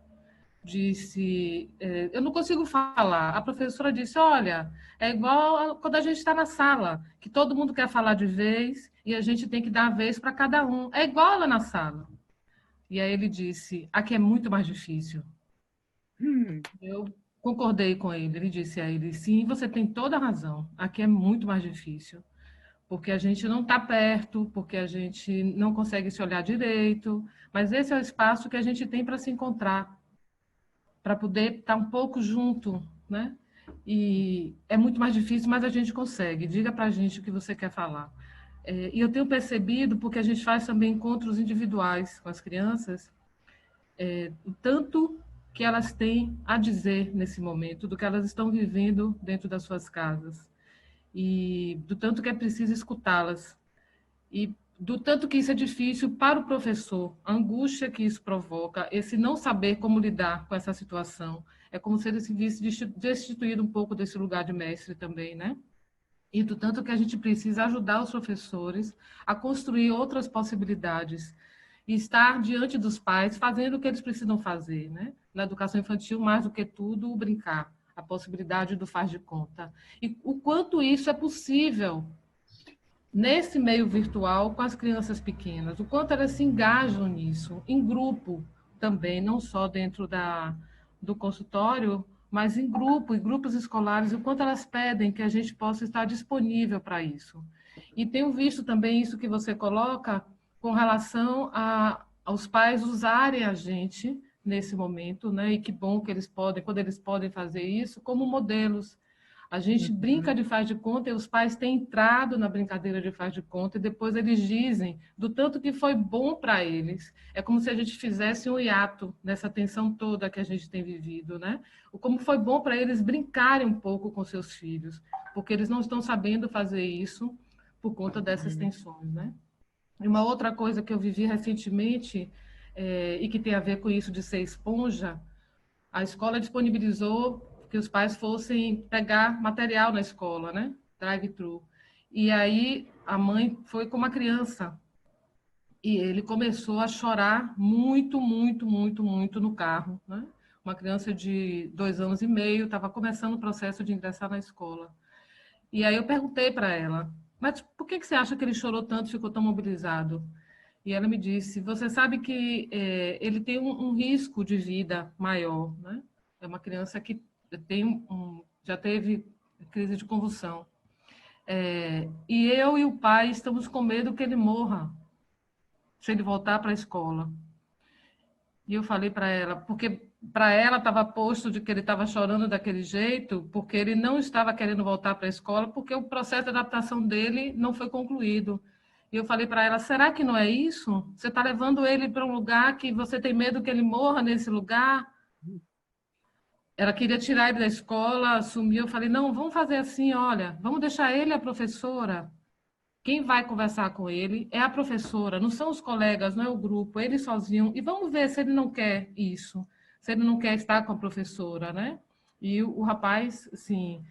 disse, eu não consigo falar. A professora disse, olha, é igual quando a gente está na sala, que todo mundo quer falar de vez e a gente tem que dar a vez para cada um. É igual lá na sala. E aí ele disse, aqui é muito mais difícil. Eu concordei com ele. Ele disse a ele, sim, você tem toda a razão. Aqui é muito mais difícil. Porque a gente não está perto, porque a gente não consegue se olhar direito. Mas esse é o espaço que a gente tem para se encontrar, para poder estar um pouco junto, né? E é muito mais difícil, mas a gente consegue. Diga para a gente o que você quer falar. E eu tenho percebido, porque a gente faz também encontros individuais com as crianças, o tanto que elas têm a dizer nesse momento, do que elas estão vivendo dentro das suas casas, e do tanto que é preciso escutá-las, e do tanto que isso é difícil para o professor, a angústia que isso provoca, esse não saber como lidar com essa situação. É como se ele se visse destituído um pouco desse lugar de mestre também, né? E do tanto que a gente precisa ajudar os professores a construir outras possibilidades e estar diante dos pais fazendo o que eles precisam fazer, né? Na educação infantil, mais do que tudo, o brincar, a possibilidade do faz de conta. E o quanto isso é possível nesse meio virtual com as crianças pequenas, o quanto elas se engajam nisso, em grupo também, não só dentro do consultório, mas em grupo, em grupos escolares, o quanto elas pedem que a gente possa estar disponível para isso. E tenho visto também isso que você coloca com relação aos pais usarem a gente nesse momento, né? E que bom que eles podem, quando eles podem fazer isso, como modelos. A gente brinca de faz de conta e os pais têm entrado na brincadeira de faz de conta e depois eles dizem do tanto que foi bom para eles. É como se a gente fizesse um hiato nessa tensão toda que a gente tem vivido, né? Como foi bom para eles brincarem um pouco com seus filhos, porque eles não estão sabendo fazer isso por conta dessas tensões, né? E uma outra coisa que eu vivi recentemente, e que tem a ver com isso de ser esponja, a escola disponibilizou que os pais fossem pegar material na escola, né? Drive-thru. E aí a mãe foi com uma criança e ele começou a chorar muito, muito, muito, muito no carro, né? Uma criança de 2 anos e meio estava começando o processo de ingressar na escola. E aí eu perguntei para ela, mas por que você acha que ele chorou tanto, ficou tão mobilizado? E ela me disse, você sabe que ele tem um risco de vida maior, né? É uma criança que já teve crise de convulsão. E eu e o pai estamos com medo que ele morra se ele voltar para a escola. E eu falei para ela, porque para ela estava posto de que ele estava chorando daquele jeito, porque ele não estava querendo voltar para a escola, porque o processo de adaptação dele não foi concluído. E eu falei para ela, será que não é isso? Você está levando ele para um lugar que você tem medo que ele morra nesse lugar? Ela queria tirar ele da escola, assumiu. Eu falei, não, vamos fazer assim, olha, vamos deixar ele a professora. Quem vai conversar com ele é a professora, não são os colegas, não é o grupo, ele sozinho. E vamos ver se ele não quer isso, se ele não quer estar com a professora, né? E o rapaz, assim,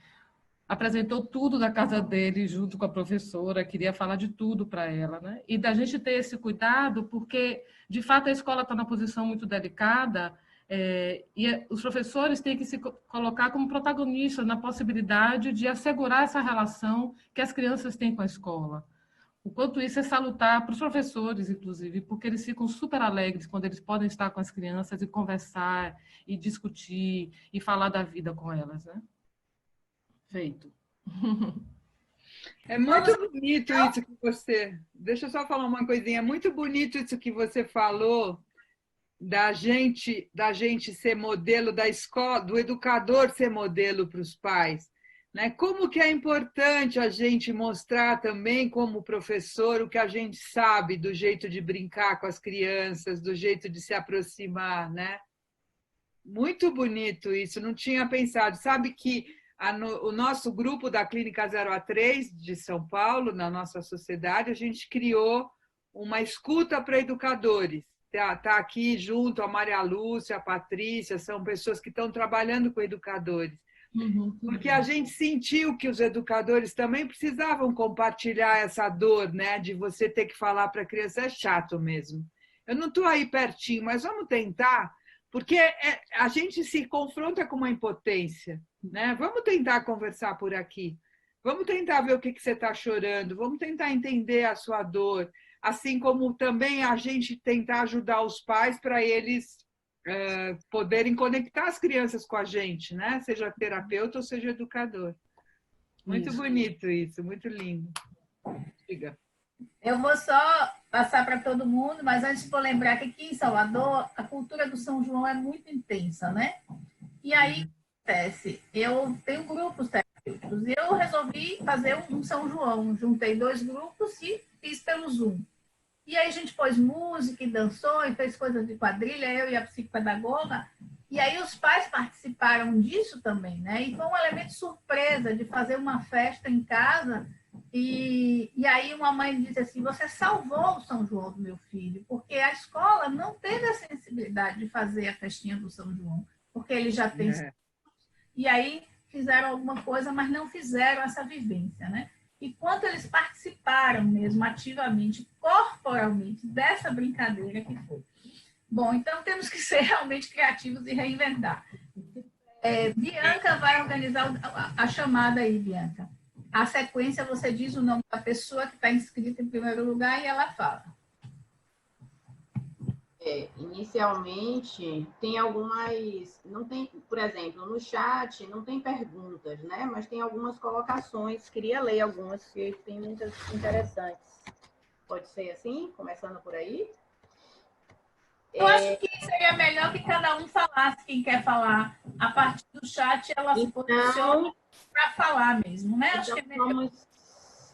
apresentou tudo da casa dele junto com a professora, queria falar de tudo para ela, né? E da gente ter esse cuidado, porque, de fato, a escola está numa posição muito delicada, os professores têm que se colocar como protagonistas na possibilidade de assegurar essa relação que as crianças têm com a escola. O quanto isso é salutar para os professores, inclusive, porque eles ficam super alegres quando eles podem estar com as crianças e conversar, e discutir, e falar da vida com elas, né? Feito. É muito bonito isso que você... Deixa eu só falar uma coisinha. É muito bonito isso que você falou da gente ser modelo da escola, do educador ser modelo para os pais, né? Como que é importante a gente mostrar também como professor o que a gente sabe do jeito de brincar com as crianças, do jeito de se aproximar, né? Muito bonito isso, não tinha pensado. Sabe que o nosso grupo da Clínica 0 a 3 de São Paulo, na nossa sociedade, a gente criou uma escuta para educadores. Está aqui junto a Maria Lúcia, a Patrícia, são pessoas que estão trabalhando com educadores. Porque a gente sentiu que os educadores também precisavam compartilhar essa dor, né? De você ter que falar para a criança, é chato mesmo. Eu não estou aí pertinho, mas vamos tentar. Porque a gente se confronta com uma impotência, né? Vamos tentar conversar por aqui. Vamos tentar ver o que você está chorando. Vamos tentar entender a sua dor. Assim como também a gente tentar ajudar os pais para eles poderem conectar as crianças com a gente, né? Seja terapeuta ou seja educador. Muito bonito isso, muito lindo. Diga. Eu vou só passar para todo mundo, mas antes vou lembrar que aqui em Salvador a cultura do São João é muito intensa, né? E aí, o que acontece? Eu tenho grupos terapêuticos e eu resolvi fazer um São João. Juntei 2 grupos e fiz pelo Zoom. E aí a gente pôs música e dançou e fez coisas de quadrilha, eu e a psicopedagoga. E aí os pais participaram disso também, né? E foi um elemento surpresa de fazer uma festa em casa. E aí uma mãe disse assim, você salvou o São João do meu filho, porque a escola não teve a sensibilidade de fazer a festinha do São João, porque ele já tem... E aí fizeram alguma coisa, mas não fizeram essa vivência, né? E quanto eles participaram mesmo ativamente, corporalmente, dessa brincadeira que foi. Bom, então temos que ser realmente criativos e reinventar. Bianca vai organizar a chamada aí, Bianca. A sequência, você diz o nome da pessoa que está inscrita em primeiro lugar e ela fala. Inicialmente, tem algumas... Não tem, por exemplo, no chat não tem perguntas, né? Mas tem algumas colocações. Queria ler algumas, que tem muitas interessantes. Pode ser assim? Começando por aí? Eu acho que seria melhor que cada um falasse quem quer falar. A partir do chat, ela se posiciona para falar mesmo, né? Acho que é melhor.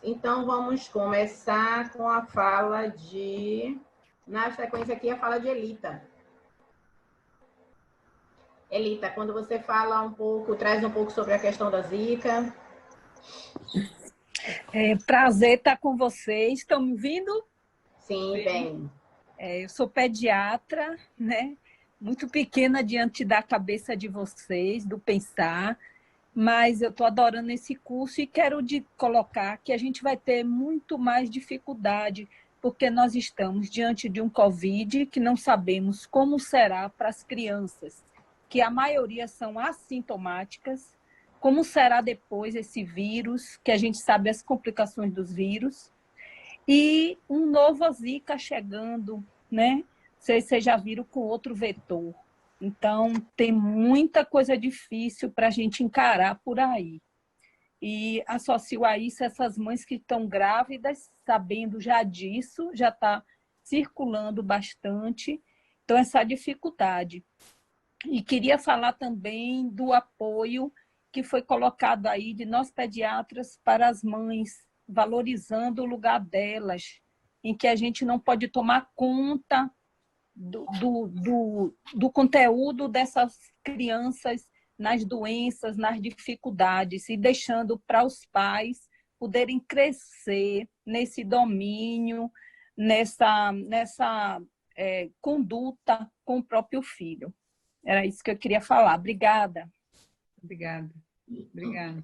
Então, vamos começar com a fala de... Na sequência aqui, a fala de Elita. Elita, quando você fala um pouco, traz um pouco sobre a questão da Zika. Prazer estar com vocês. Estão me ouvindo? Sim, bem. Eu sou pediatra, né? Muito pequena diante da cabeça de vocês, do pensar, mas eu estou adorando esse curso e quero colocar que a gente vai ter muito mais dificuldade, porque nós estamos diante de um Covid que não sabemos como será para as crianças, que a maioria são assintomáticas, como será depois esse vírus, que a gente sabe as complicações dos vírus, e um novo Zika chegando, né? Vocês já viram com outro vetor. Então, tem muita coisa difícil para a gente encarar por aí. E associo a isso essas mães que estão grávidas, sabendo já disso, já está circulando bastante. Então, essa dificuldade. E queria falar também do apoio que foi colocado aí de nós pediatras para as mães, valorizando o lugar delas, em que a gente não pode tomar conta do conteúdo dessas crianças nas doenças, nas dificuldades, e deixando para os pais poderem crescer nesse domínio, nessa conduta com o próprio filho. Era isso que eu queria falar. Obrigada. Obrigada. Obrigada.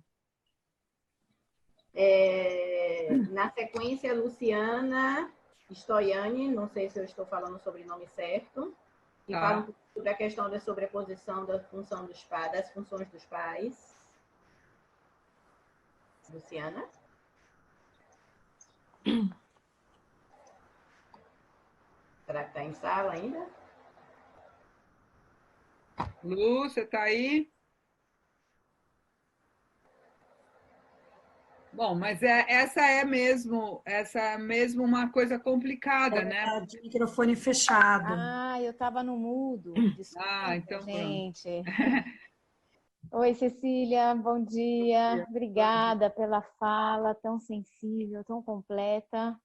Na sequência, Luciana Stoiani, não sei se eu estou falando o sobrenome certo, e fala um pouco sobre a questão da sobreposição da função dos pais, das funções dos pais. Luciana? Será que está em sala ainda? Lu, você está aí? Bom, mas essa é mesmo uma coisa complicada, né? De microfone fechado. Eu estava no mudo. Desculpa, então gente. Oi, Cecília, bom dia. Obrigada pela fala tão sensível, tão completa.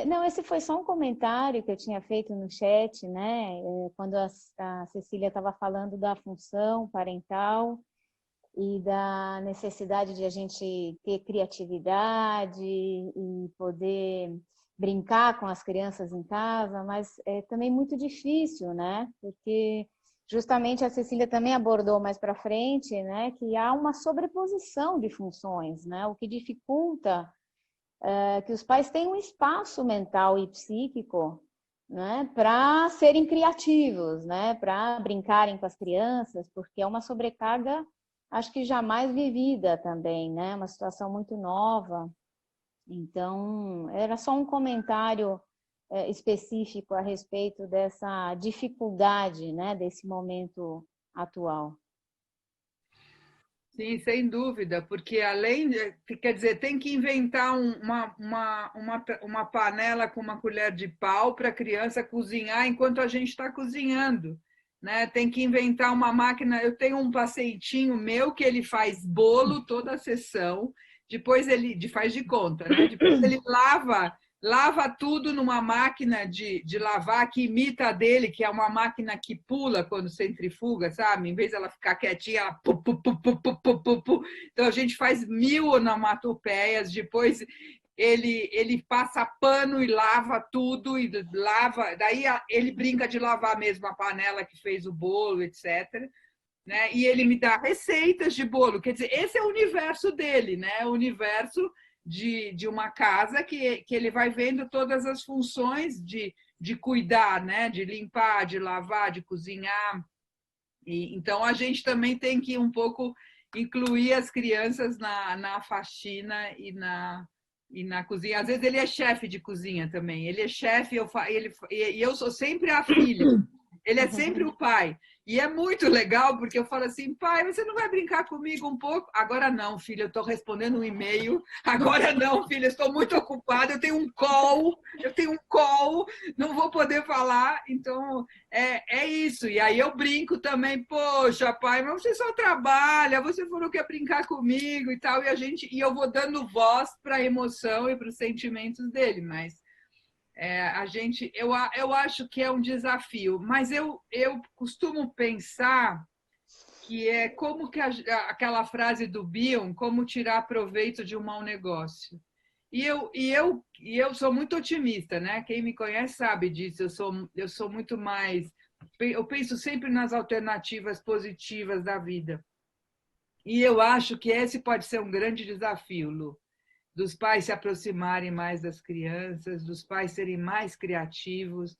Não, esse foi só um comentário que eu tinha feito no chat, né? Quando a Cecília estava falando da função parental e da necessidade de a gente ter criatividade e poder brincar com as crianças em casa, mas é também muito difícil, né? Porque justamente a Cecília também abordou mais para frente, né? Que há uma sobreposição de funções, né? O que dificulta que os pais tenham um espaço mental e psíquico, né, para serem criativos, né, para brincarem com as crianças, porque é uma sobrecarga, acho que jamais vivida também, né, uma situação muito nova. Então, era só um comentário específico a respeito dessa dificuldade, né, desse momento atual. Sim, sem dúvida, porque além, quer dizer, tem que inventar uma panela com uma colher de pau para a criança cozinhar enquanto a gente está cozinhando, né? Tem que inventar uma máquina. Eu tenho um paceitinho meu que ele faz bolo toda a sessão, depois ele faz de conta, né? Depois ele lava tudo numa máquina de lavar que imita a dele, que é uma máquina que pula quando centrifuga, sabe? Em vez dela ficar quietinha, ela pu, pu, pu, pu, pu, pu, pu, pu. Então a gente faz 1000 onomatopeias, depois ele passa pano e lava tudo, e lava, daí ele brinca de lavar mesmo a panela que fez o bolo, etc. Né? E ele me dá receitas de bolo, quer dizer, esse é o universo dele, né? O universo de uma casa que ele vai vendo todas as funções de cuidar, né? De limpar, de lavar, de cozinhar. E, então, a gente também tem que um pouco incluir as crianças na faxina e na cozinha. Às vezes ele é chefe de cozinha também. Ele é chefe e eu sou sempre a filha. Ele é sempre o pai. E é muito legal, porque eu falo assim, pai, você não vai brincar comigo um pouco? Agora não, filha, eu estou respondendo um e-mail. Agora não, filha, estou muito ocupada, eu tenho um call, não vou poder falar. Então, é isso. E aí eu brinco também, poxa, pai, mas você só trabalha, você falou que ia brincar comigo e tal, e eu vou dando voz para a emoção e para os sentimentos dele, mas eu acho que é um desafio, mas eu costumo pensar que é como que aquela frase do Bion, como tirar proveito de um mau negócio. E eu sou muito otimista, né? Quem me conhece sabe disso. Eu sou muito mais. Eu penso sempre nas alternativas positivas da vida. E eu acho que esse pode ser um grande desafio, Lu, dos pais se aproximarem mais das crianças, dos pais serem mais criativos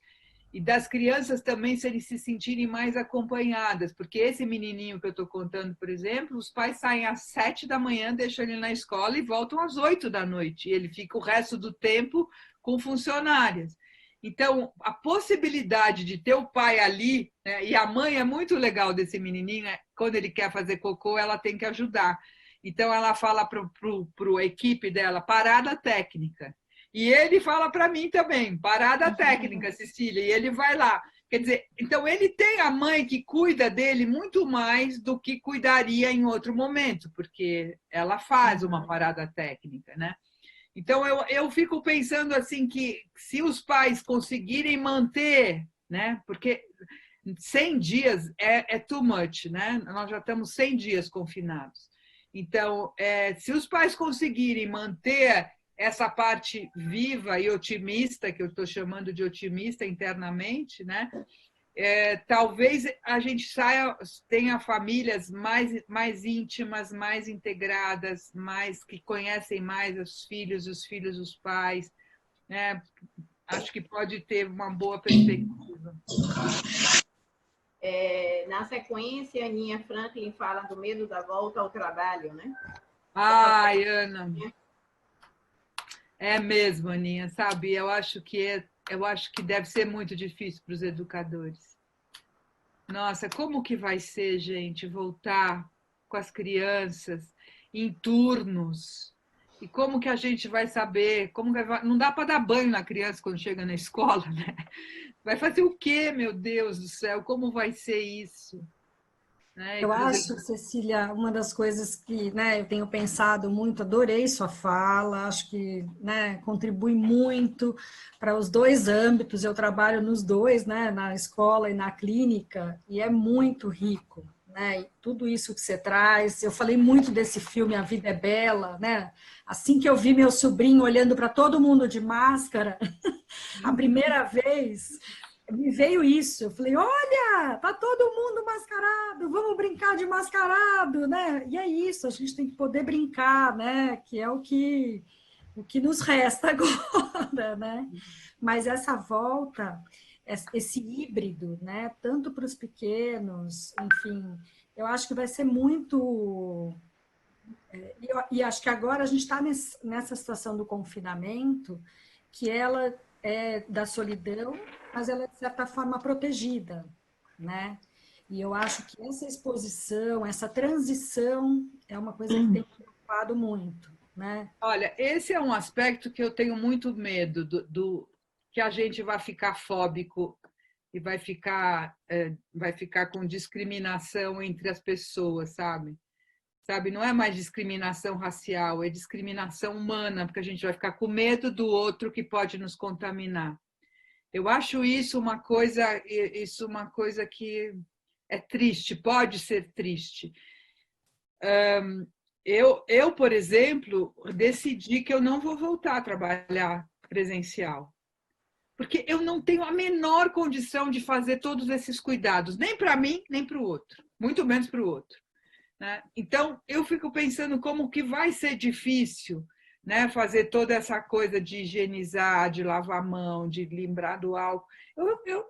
e das crianças também se sentirem mais acompanhadas, porque esse menininho que eu estou contando, por exemplo, os pais saem às 7 da manhã, deixam ele na escola e voltam às 8 da noite. E ele fica o resto do tempo com funcionárias. Então, a possibilidade de ter o pai ali, né, e a mãe é muito legal desse menininho, quando ele quer fazer cocô, ela tem que ajudar. Então, ela fala para a equipe dela, parada técnica. E ele fala para mim também, parada técnica, Cecília, e ele vai lá. Quer dizer, então ele tem a mãe que cuida dele muito mais do que cuidaria em outro momento, porque ela faz uma parada técnica, né? Então, eu fico pensando assim que se os pais conseguirem manter, né? Porque 100 dias é too much, né? Nós já estamos 100 dias confinados. Então, se os pais conseguirem manter essa parte viva e otimista, que eu estou chamando de otimista internamente, né? Talvez a gente tenha famílias mais íntimas, mais integradas, mais que conhecem mais os filhos dos pais, né? Acho que pode ter uma boa perspectiva. Na sequência, Aninha Franklin fala do medo da volta ao trabalho, né? Ai, Ana. É mesmo, Aninha, sabe? Eu acho que deve ser muito difícil para os educadores. Nossa, como que vai ser, gente, voltar com as crianças em turnos? E como que a gente vai saber? Não dá para dar banho na criança quando chega na escola, né? Vai fazer o quê, meu Deus do céu? Como vai ser isso? Eu acho, Cecília, uma das coisas que, né, eu tenho pensado muito, adorei sua fala, acho que, né, contribui muito para os dois âmbitos, eu trabalho nos dois, né, na escola e na clínica, e é muito rico, né, e tudo isso que você traz. Eu falei muito desse filme A Vida é Bela, né, assim que eu vi meu sobrinho olhando para todo mundo de máscara, a primeira vez, me veio isso, eu falei, olha, tá todo mundo mascarado, vamos brincar de mascarado, né? E é isso, a gente tem que poder brincar, né? Que é o que o que nos resta agora, né? Mas essa volta, esse híbrido, né? Tanto para os pequenos, enfim, eu acho que vai ser muito... E acho que agora a gente está nessa situação do confinamento, que ela é da solidão, mas ela é, de certa forma, protegida, né? E eu acho que essa exposição, essa transição é uma coisa que tem me preocupado muito, né? Olha, esse é um aspecto que eu tenho muito medo que a gente vai ficar fóbico e vai ficar com discriminação entre as pessoas, sabe? Não é mais discriminação racial, é discriminação humana, porque a gente vai ficar com medo do outro que pode nos contaminar. Eu acho isso uma coisa que é triste, pode ser triste. Por exemplo, decidi que eu não vou voltar a trabalhar presencial, porque eu não tenho a menor condição de fazer todos esses cuidados, nem para mim, nem para o outro, muito menos para o outro. Né? Então, eu fico pensando como que vai ser difícil, né, fazer toda essa coisa de higienizar, de lavar a mão, de lembrar do álcool.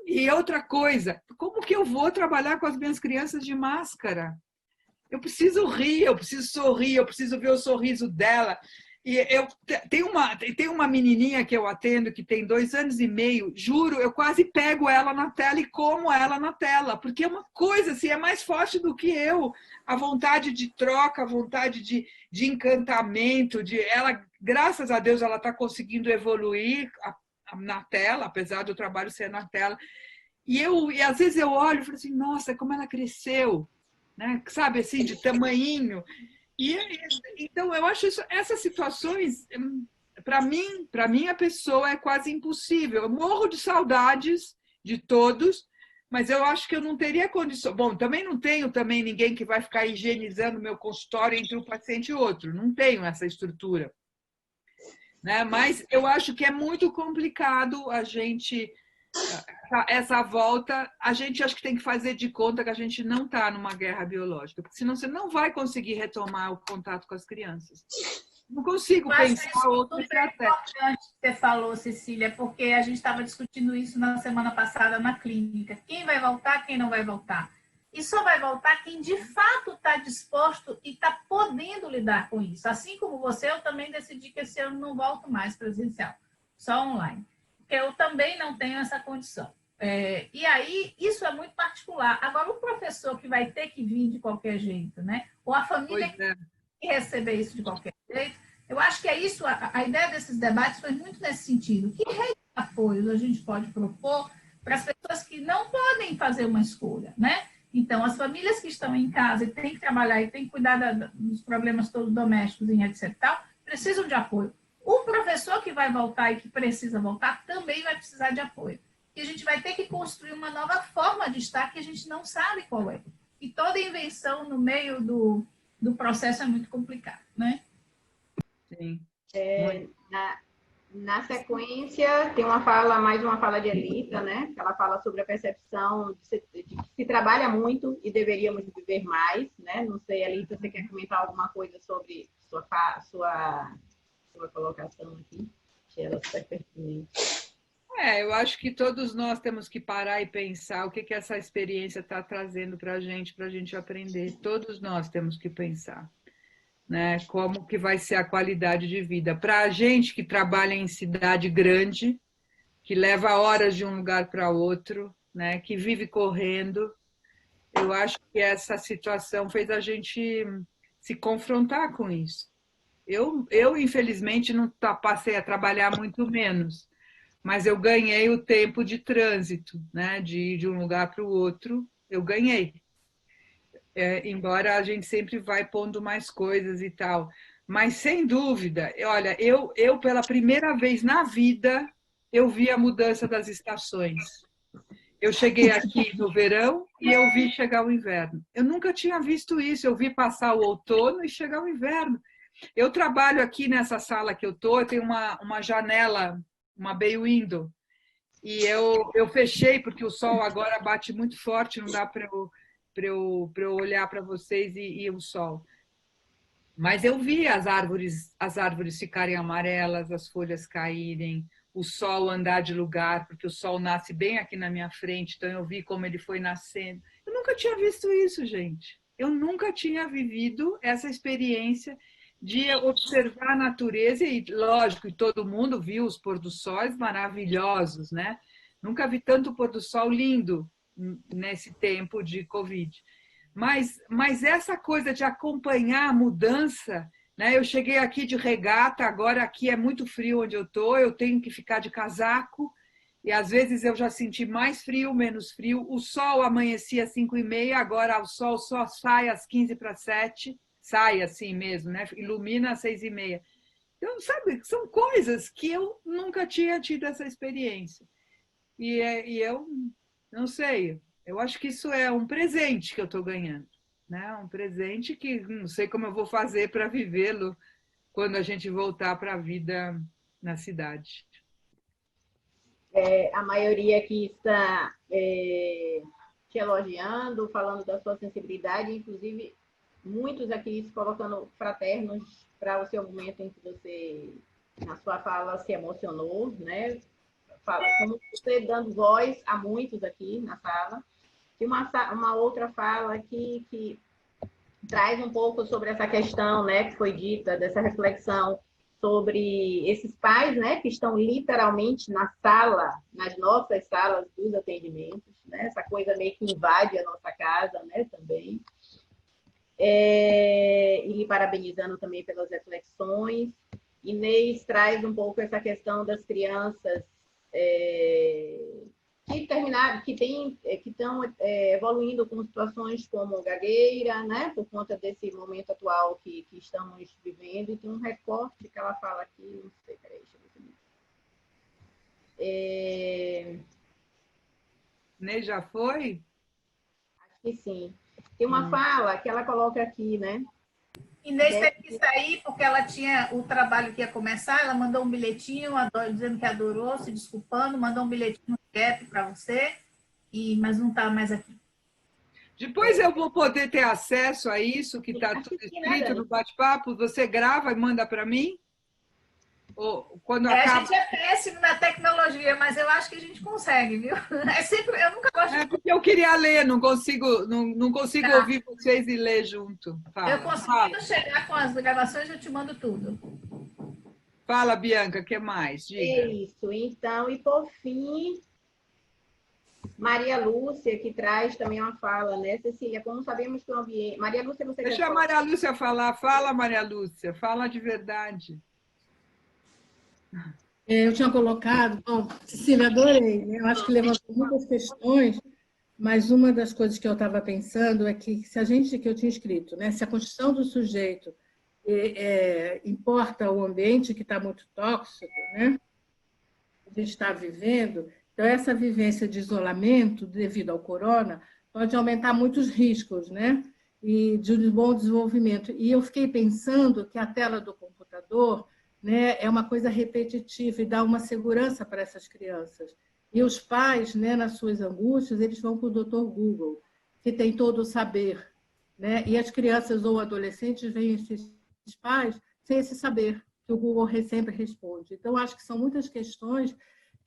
E outra coisa, como que eu vou trabalhar com as minhas crianças de máscara? Eu preciso rir, eu preciso sorrir, eu preciso ver o sorriso dela. E tem uma menininha que eu atendo que tem 2 anos e meio, juro, eu quase pego ela na tela e como ela na tela, porque é uma coisa assim, é mais forte do que eu. A vontade de troca, a vontade de encantamento, ela, graças a Deus, ela está conseguindo evoluir na tela, apesar do trabalho ser na tela. E às vezes eu olho e falo assim, nossa, como ela cresceu, né? Sabe, assim, de tamanhinho. Então, eu acho essas situações, para mim, a pessoa é quase impossível. Eu morro de saudades de todos, mas eu acho que eu não teria condição. Bom, também não tenho ninguém que vai ficar higienizando o meu consultório entre um paciente e outro. Não tenho essa estrutura. Né? Mas eu acho que é muito complicado a gente... Essa volta, a gente acho que tem que fazer de conta que a gente não está numa guerra biológica, porque senão você não vai conseguir retomar o contato com as crianças. Não consigo pensar outra estratégia. É importante que você falou, Cecília, porque a gente estava discutindo isso na semana passada na clínica. Quem vai voltar, quem não vai voltar. E só vai voltar quem de fato está disposto e está podendo lidar com isso. Assim como você, eu também decidi que esse ano não volto mais presencial, só online. Porque eu também não tenho essa condição. E aí, isso é muito particular. Agora, o professor que vai ter que vir de qualquer jeito, né? Ou a família que tem que receber isso de qualquer jeito, eu acho que é isso, a ideia desses debates foi muito nesse sentido. Que rede de apoios a gente pode propor para as pessoas que não podem fazer uma escolha, né? Então, as famílias que estão em casa e têm que trabalhar e têm que cuidar dos problemas todos domésticos e etc. Tal, precisam de apoio. O professor que vai voltar e que precisa voltar também vai precisar de apoio. E a gente vai ter que construir uma nova forma de estar que a gente não sabe qual é. E toda invenção no meio do processo é muito complicado, né? Sim. Na sequência, tem mais uma fala de Elita, né? Que ela fala sobre a percepção de que se trabalha muito e deveríamos viver mais, né? Não sei, Elita, você quer comentar alguma coisa sobre sua colocação aqui? Achei ela super pertinente. Eu acho que todos nós temos que parar e pensar o que essa experiência está trazendo para a gente aprender. Todos nós temos que pensar, né? Como que vai ser a qualidade de vida. Para a gente que trabalha em cidade grande, que leva horas de um lugar para outro, né? Que vive correndo, eu acho que essa situação fez a gente se confrontar com isso. Eu infelizmente, não passei a trabalhar muito menos, mas eu ganhei o tempo de trânsito, né? De ir de um lugar para o outro, eu ganhei. Embora a gente sempre vai pondo mais coisas e tal. Mas, sem dúvida, olha, eu pela primeira vez na vida, eu vi a mudança das estações. Eu cheguei aqui no verão e eu vi chegar o inverno. Eu nunca tinha visto isso, eu vi passar o outono e chegar o inverno. Eu trabalho aqui nessa sala que eu tenho uma janela, uma bay window, e eu fechei porque o sol agora bate muito forte, não dá para eu olhar para vocês e o sol. Mas eu vi as árvores ficarem amarelas, as folhas caírem, o sol andar de lugar, porque o sol nasce bem aqui na minha frente, então eu vi como ele foi nascendo. Eu nunca tinha visto isso, gente. Eu nunca tinha vivido essa experiência de observar a natureza e, lógico, e todo mundo viu os pôr do sóis maravilhosos, né? Nunca vi tanto pôr do sol lindo nesse tempo de Covid. Mas essa coisa de acompanhar a mudança, né? Eu cheguei aqui de regata, agora aqui é muito frio onde eu estou, eu tenho que ficar de casaco, e às vezes eu já senti mais frio, menos frio. O sol amanhecia às 5h30, agora o sol só sai às 6:45, sai assim mesmo, né? Ilumina às 6:30. Então, sabe, são coisas que eu nunca tinha tido essa experiência. E eu não sei, eu acho que isso é um presente que eu estou ganhando, né? Um presente que não sei como eu vou fazer para vivê-lo quando a gente voltar para a vida na cidade. A maioria aqui está te elogiando, falando da sua sensibilidade, inclusive muitos aqui se colocando fraternos para o seu momento em que você, na sua fala, se emocionou, né? Como você dando voz a muitos aqui na sala. E uma outra fala aqui que traz um pouco sobre essa questão, né, que foi dita, dessa reflexão sobre esses pais, né, que estão literalmente na sala, nas nossas salas dos atendimentos, né, essa coisa meio que invade a nossa casa, né, também. E lhe parabenizando também pelas reflexões. Inês traz um pouco essa questão das crianças que estão evoluindo com situações como gagueira, né, por conta desse momento atual que estamos vivendo, e tem um recorte que ela fala aqui, não sei, peraí, deixa eu ver. Ney já foi? Acho que sim. Tem uma fala que ela coloca aqui, né? Inês teve que sair porque ela tinha o trabalho que ia começar, ela mandou um bilhetinho dizendo que adorou, se desculpando, mandou um bilhetinho no gap para você, mas não está mais aqui. Depois eu vou poder ter acesso a isso, que está tudo escrito no bate-papo, você grava e manda para mim? Ou quando acaba... A gente é péssimo na tecnologia, mas eu acho que a gente consegue, viu? Eu nunca gosto de... porque eu queria ler, não consigo ouvir vocês e ler junto. Fala, eu consigo chegar com as gravações, eu te mando tudo. Fala, Bianca, o que mais? Diga. É isso, então, e por fim, Maria Lúcia, que traz também uma fala, né, Cecília? Como sabemos que o ambiente... Maria Lúcia, você Deixa a Maria Lúcia falar. Fala, Maria Lúcia, fala de verdade. Eu tinha colocado, bom, Cecília, adorei, né? Eu acho que levantou muitas questões, mas uma das coisas que eu estava pensando é que se a gente, que eu tinha escrito, né, se a constituição do sujeito importa o ambiente que está muito tóxico, né, a gente está vivendo, então essa vivência de isolamento devido ao corona pode aumentar muitos riscos, né, e de um bom desenvolvimento. E eu fiquei pensando que a tela do computador, né, é uma coisa repetitiva e dá uma segurança para essas crianças. E os pais, né, nas suas angústias, eles vão para o Dr. Google, que tem todo o saber, né? E as crianças ou adolescentes veem esses pais sem esse saber, que o Google sempre responde. Então, acho que são muitas questões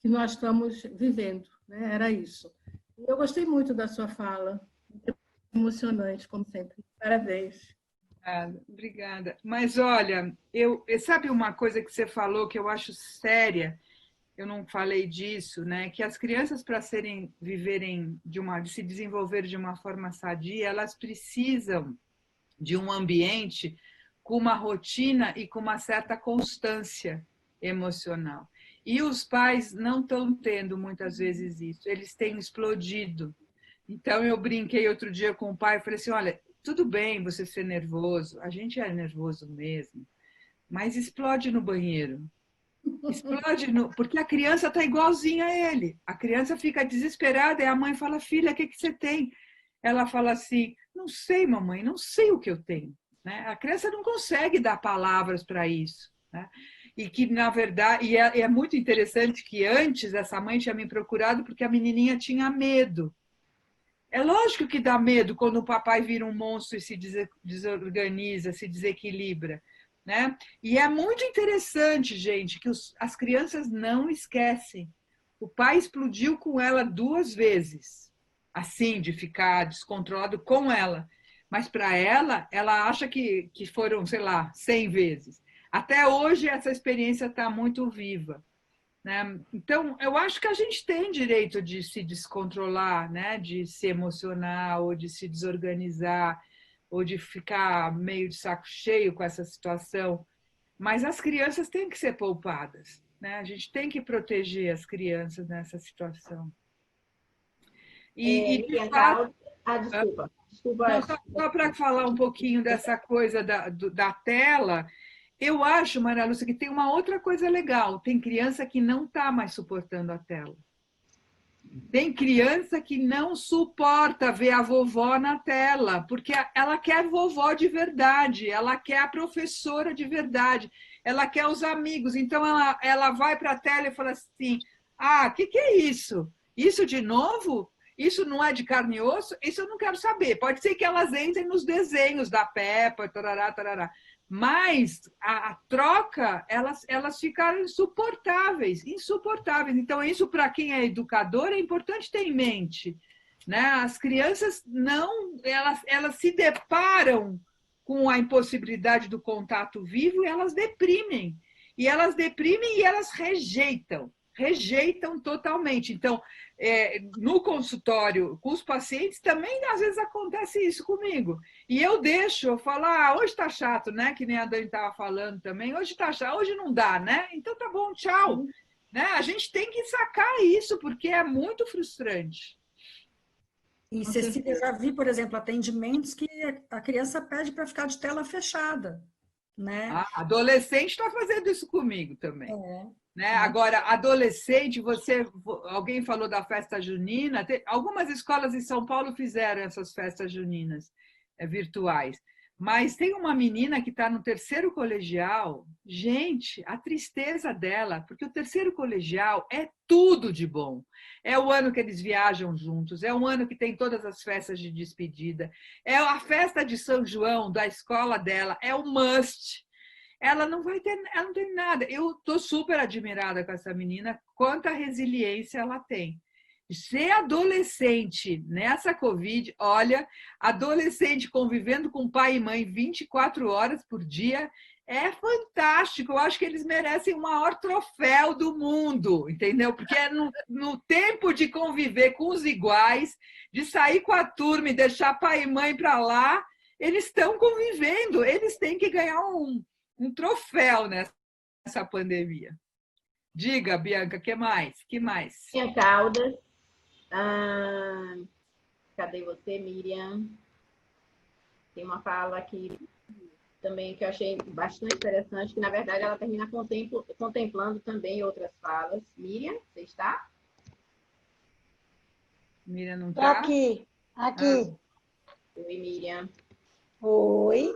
que nós estamos vivendo, né? Era isso. E eu gostei muito da sua fala, emocionante, como sempre. Parabéns. Obrigada. Mas, olha, sabe uma coisa que você falou que eu acho séria? Eu não falei disso, né? Que as crianças, para se desenvolver de uma forma sadia, elas precisam de um ambiente com uma rotina e com uma certa constância emocional. E os pais não estão tendo muitas vezes isso, eles têm explodido. Então, eu brinquei outro dia com o pai e falei assim, olha, tudo bem você ser nervoso, a gente é nervoso mesmo, mas explode no banheiro. Explode porque a criança está igualzinha a ele. A criança fica desesperada e a mãe fala, filha, o que você tem? Ela fala assim, não sei, mamãe, não sei o que eu tenho. Né? A criança não consegue dar palavras para isso. Né? E que, na verdade, e é muito interessante que antes essa mãe tinha me procurado porque a menininha tinha medo. É lógico que dá medo quando o papai vira um monstro e se desorganiza, se desequilibra, né? E é muito interessante, gente, que as crianças não esquecem. O pai explodiu com ela 2 vezes, assim, de ficar descontrolado com ela. Mas para ela acha que foram, sei lá, 100 vezes. Até hoje, essa experiência está muito viva, né? Então, eu acho que a gente tem direito de se descontrolar, né? De se emocionar, ou de se desorganizar, ou de ficar meio de saco cheio com essa situação. Mas as crianças têm que ser poupadas, né? A gente tem que proteger as crianças nessa situação. E de Miriam fato, desculpa. não, só para falar um pouquinho dessa coisa da tela, eu acho, Maria Lúcia, que tem uma outra coisa legal. Tem criança que não está mais suportando a tela. Tem criança que não suporta ver a vovó na tela, porque ela quer vovó de verdade, ela quer a professora de verdade, ela quer os amigos. Então, ela vai para a tela e fala assim, ah, o que é isso? Isso de novo? Isso não é de carne e osso? Isso eu não quero saber. Pode ser que elas entrem nos desenhos da Peppa, tarará, tarará. Mas a troca, elas ficaram insuportáveis, insuportáveis. Então, isso para quem é educador é importante ter em mente, né? As crianças não, elas se deparam com a impossibilidade do contato vivo e elas deprimem. E elas rejeitam totalmente. Então, no consultório com os pacientes também às vezes acontece isso comigo. E eu falo, hoje está chato, né? Que nem a Dani estava falando também, hoje está chato, hoje não dá, né? Então tá bom, tchau. Né? A gente tem que sacar isso, porque é muito frustrante. E, Cecília, eu já vi, por exemplo, atendimentos que a criança pede para ficar de tela fechada, né? Adolescente está fazendo isso comigo também. Né? Agora, adolescente, alguém falou da festa junina, algumas escolas em São Paulo fizeram essas festas juninas virtuais, mas tem uma menina que está no 3º colegial, gente, a tristeza dela, porque o 3º colegial é tudo de bom, é o ano que eles viajam juntos, é um ano que tem todas as festas de despedida, é a festa de São João da escola dela, é o must. Ela não tem nada. Eu estou super admirada com essa menina, quanta resiliência ela tem. Ser adolescente nessa Covid, olha, adolescente convivendo com pai e mãe 24 horas por dia, é fantástico. Eu acho que eles merecem o maior troféu do mundo, entendeu? Porque é no tempo de conviver com os iguais, de sair com a turma e deixar pai e mãe para lá, eles estão convivendo, eles têm que ganhar um troféu nessa pandemia. Diga, Bianca, que mais? Que mais? Miriam Caldas. Cadê você, Miriam? Tem uma fala aqui também que eu achei bastante interessante, que na verdade ela termina contemplando também outras falas. Miriam, você está? Miriam não está? Aqui. Oi, Miriam. Oi.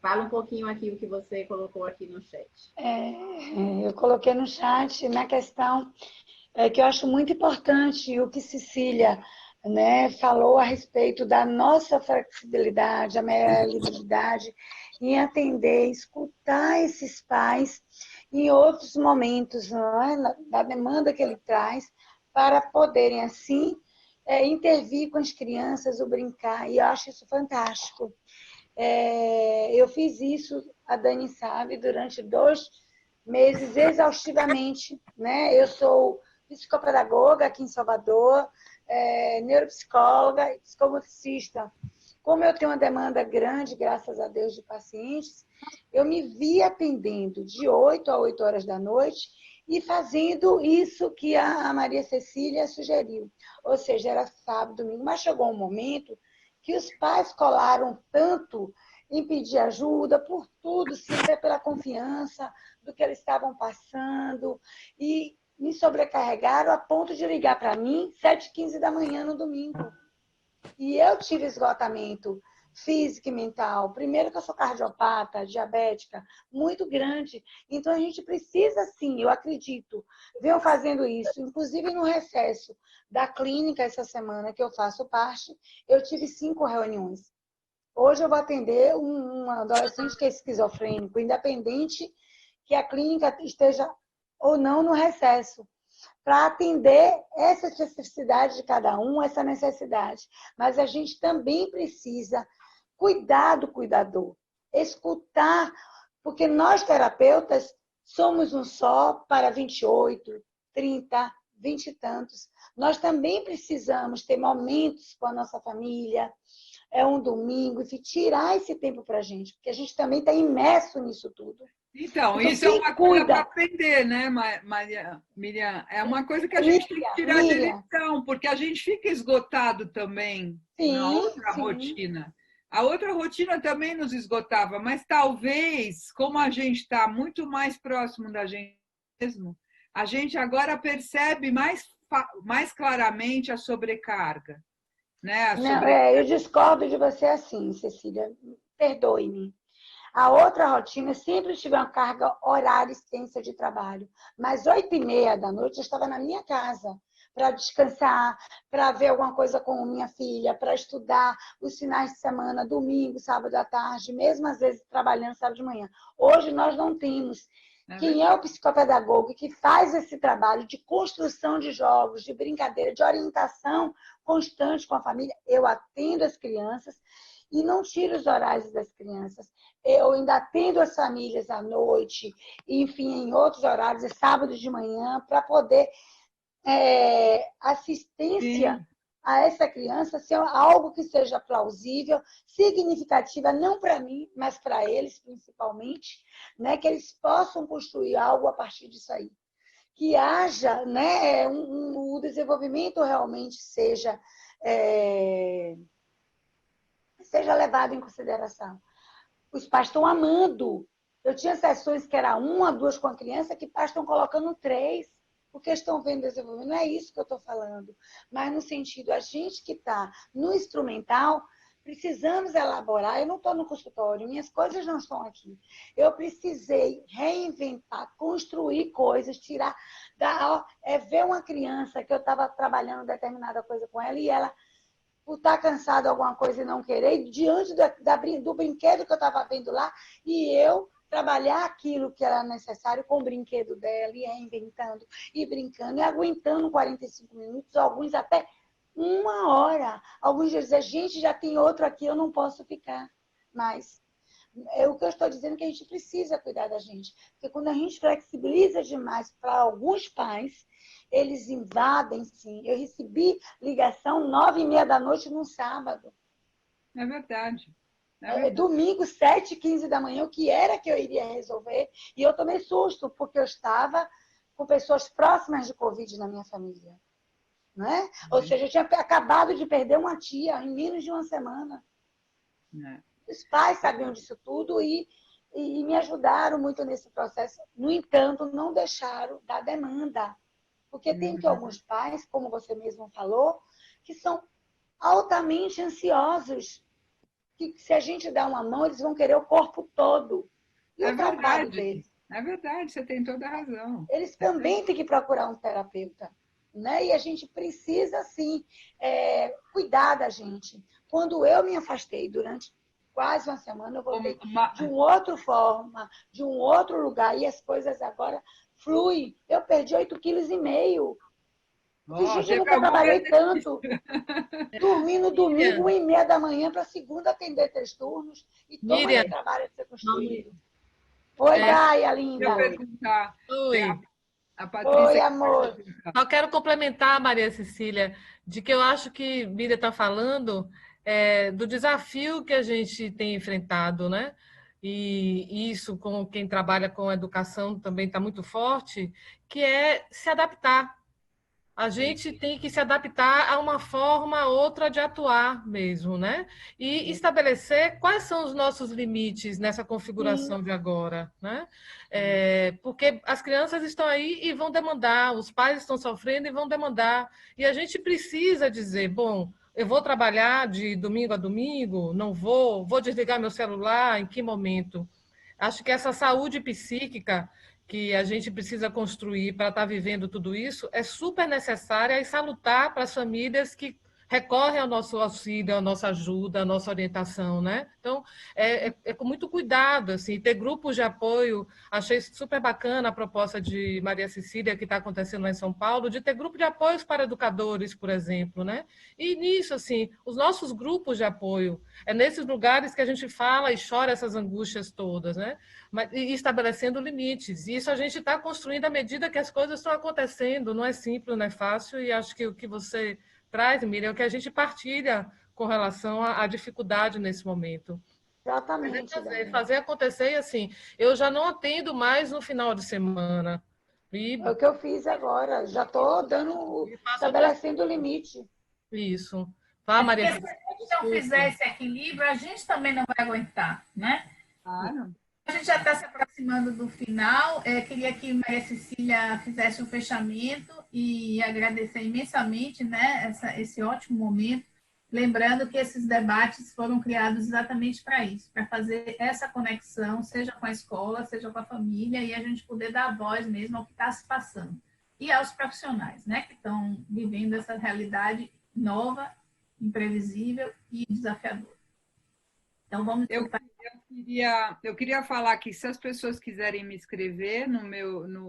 Fala um pouquinho aqui o que você colocou aqui no chat. Eu coloquei no chat na questão que eu acho muito importante o que Cecília, né, falou a respeito da nossa flexibilidade, a maleabilidade em atender, escutar esses pais em outros momentos, não é? Da demanda que ele traz, para poderem, assim, intervir com as crianças, o brincar, e eu acho isso fantástico. Eu fiz isso, a Dani sabe, durante 2 meses, exaustivamente, né? Eu sou psicopedagoga aqui em Salvador, neuropsicóloga e psicomotricista. Como eu tenho uma demanda grande, graças a Deus, de pacientes, eu me vi atendendo de 8 a 8 horas da noite e fazendo isso que a Maria Cecília sugeriu. Ou seja, era sábado, domingo, mas chegou um momento que os pais colaram tanto em pedir ajuda por tudo, sempre pela confiança do que eles estavam passando, e me sobrecarregaram a ponto de ligar para mim 7h15 da manhã no domingo. E eu tive esgotamento física e mental. Primeiro que eu sou cardiopata, diabética, muito grande. Então, a gente precisa, sim, eu acredito, venham fazendo isso. Inclusive, no recesso da clínica essa semana, que eu faço parte, eu tive 5 reuniões. Hoje eu vou atender um adolescente que é esquizofrênico, independente que a clínica esteja ou não no recesso, para atender essa especificidade de cada um, essa necessidade. Mas a gente também precisa cuidar do cuidador, escutar, porque nós terapeutas somos um só para 28, 30, 20 e tantos. Nós também precisamos ter momentos com a nossa família, é um domingo, e tirar esse tempo para a gente, porque a gente também está imerso nisso tudo. Então, isso é uma coisa para aprender, né, Miriam? É uma coisa que a gente tem que tirar de lição, porque a gente fica esgotado também na outra rotina. A outra rotina também nos esgotava, mas talvez, como a gente está muito mais próximo da gente mesmo, a gente agora percebe mais claramente a sobrecarga. Né? Não, eu discordo de você assim, Cecília. Perdoe-me. A outra rotina sempre tive uma carga horária extensa de trabalho. Mas 8h30 da noite eu estava na minha casa para descansar, para ver alguma coisa com minha filha, para estudar os finais de semana, domingo, sábado à tarde, mesmo às vezes trabalhando sábado de manhã. Hoje nós não temos. Quem é o psicopedagogo que faz esse trabalho de construção de jogos, de brincadeira, de orientação constante com a família? Eu atendo as crianças e não tiro os horários das crianças. Eu ainda atendo as famílias à noite, enfim, em outros horários, sábado de manhã, para poder assistência a essa criança ser algo que seja plausível, significativa, não para mim, mas para eles principalmente, né? Que eles possam construir algo a partir disso aí. Que haja, né, o desenvolvimento realmente seja levado em consideração. Os pais estão amando. Eu tinha sessões que era 1 a 2 com a criança, que pais estão colocando 3. Porque estão vendo desenvolvimento. Não é isso que eu estou falando. Mas no sentido, a gente que está no instrumental, precisamos elaborar. Eu não estou no consultório, minhas coisas não estão aqui. Eu precisei reinventar, construir coisas, tirar... ver uma criança que eu estava trabalhando determinada coisa com ela e ela, por estar cansada de alguma coisa e não querer, diante do brinquedo que eu estava vendo lá, e eu trabalhar aquilo que era necessário com o brinquedo dela, e reinventando, e brincando, e aguentando 45 minutos, alguns até 1 hora. Alguns dizem, gente, já tem outro aqui, eu não posso ficar. Mas o que eu estou dizendo é que a gente precisa cuidar da gente. Porque quando a gente flexibiliza demais para alguns pais, eles invadem, sim. Eu recebi ligação 9h30 da noite num sábado. É verdade. Domingo, 7h15 da manhã, o que era que eu iria resolver? E eu tomei susto, porque eu estava com pessoas próximas de Covid na minha família. Né? Ou seja, eu tinha acabado de perder uma tia em menos de uma semana. Os pais sabiam disso tudo e me ajudaram muito nesse processo. No entanto, não deixaram da demanda. Porque tem que alguns pais, como você mesmo falou, que são altamente ansiosos. Que se a gente dá uma mão, eles vão querer o corpo todo. E o trabalho deles. É verdade, você tem toda a razão. Eles também têm que procurar um terapeuta. Né? E a gente precisa, sim, cuidar da gente. Quando eu me afastei durante quase uma semana, eu voltei de uma outra forma, de um outro lugar, e as coisas agora fluem. Eu perdi 8,5 kg. Gente, eu nunca trabalhei tanto. Dormi no domingo, 1h30 da manhã, para segunda atender 3 turnos. E todo o trabalho a ser construído. Oi, Gaia, linda. Deixa eu perguntar. Oi. A Patrícia. Oi, amor. Só quero complementar, Maria Cecília, de que eu acho que Miriam está falando do desafio que a gente tem enfrentado, né? E isso, com quem trabalha com educação, também está muito forte, que é se adaptar. A gente tem que se adaptar a uma forma ou outra de atuar mesmo, né? E estabelecer quais são os nossos limites nessa configuração de agora, né? Porque as crianças estão aí e vão demandar, os pais estão sofrendo e vão demandar. E a gente precisa dizer, bom, eu vou trabalhar de domingo a domingo? Não vou? Vou desligar meu celular? Em que momento? Acho que essa saúde psíquica que a gente precisa construir para estar vivendo tudo isso é super necessária e salutar para as famílias que recorrem ao nosso auxílio, à nossa ajuda, à nossa orientação, né? Então, com muito cuidado, assim, ter grupos de apoio. Achei super bacana a proposta de Maria Cecília, que está acontecendo lá em São Paulo, de ter grupo de apoios para educadores, por exemplo, né? E nisso, assim, os nossos grupos de apoio, é nesses lugares que a gente fala e chora essas angústias todas, né? E estabelecendo limites. E isso a gente está construindo à medida que as coisas estão acontecendo. Não é simples, não é fácil, e acho que o que você traz, Miriam, é o que a gente partilha com relação à dificuldade nesse momento. Exatamente. Fazer acontecer, e assim, eu já não atendo mais no final de semana. É o que eu fiz agora, já estou estabelecendo o limite. Isso. Vá, Maria. Se a gente não fizer esse equilíbrio, a gente também não vai aguentar, né? Claro. A gente já está se aproximando do final. Queria que Maria Cecília fizesse um fechamento e agradecer imensamente, né, esse ótimo momento. Lembrando que esses debates foram criados exatamente para isso, para fazer essa conexão, seja com a escola, seja com a família, e a gente poder dar voz mesmo ao que está se passando. E aos profissionais, né, que estão vivendo essa realidade nova, imprevisível e desafiadora. Então, vamos tentar... Eu queria falar que se as pessoas quiserem me escrever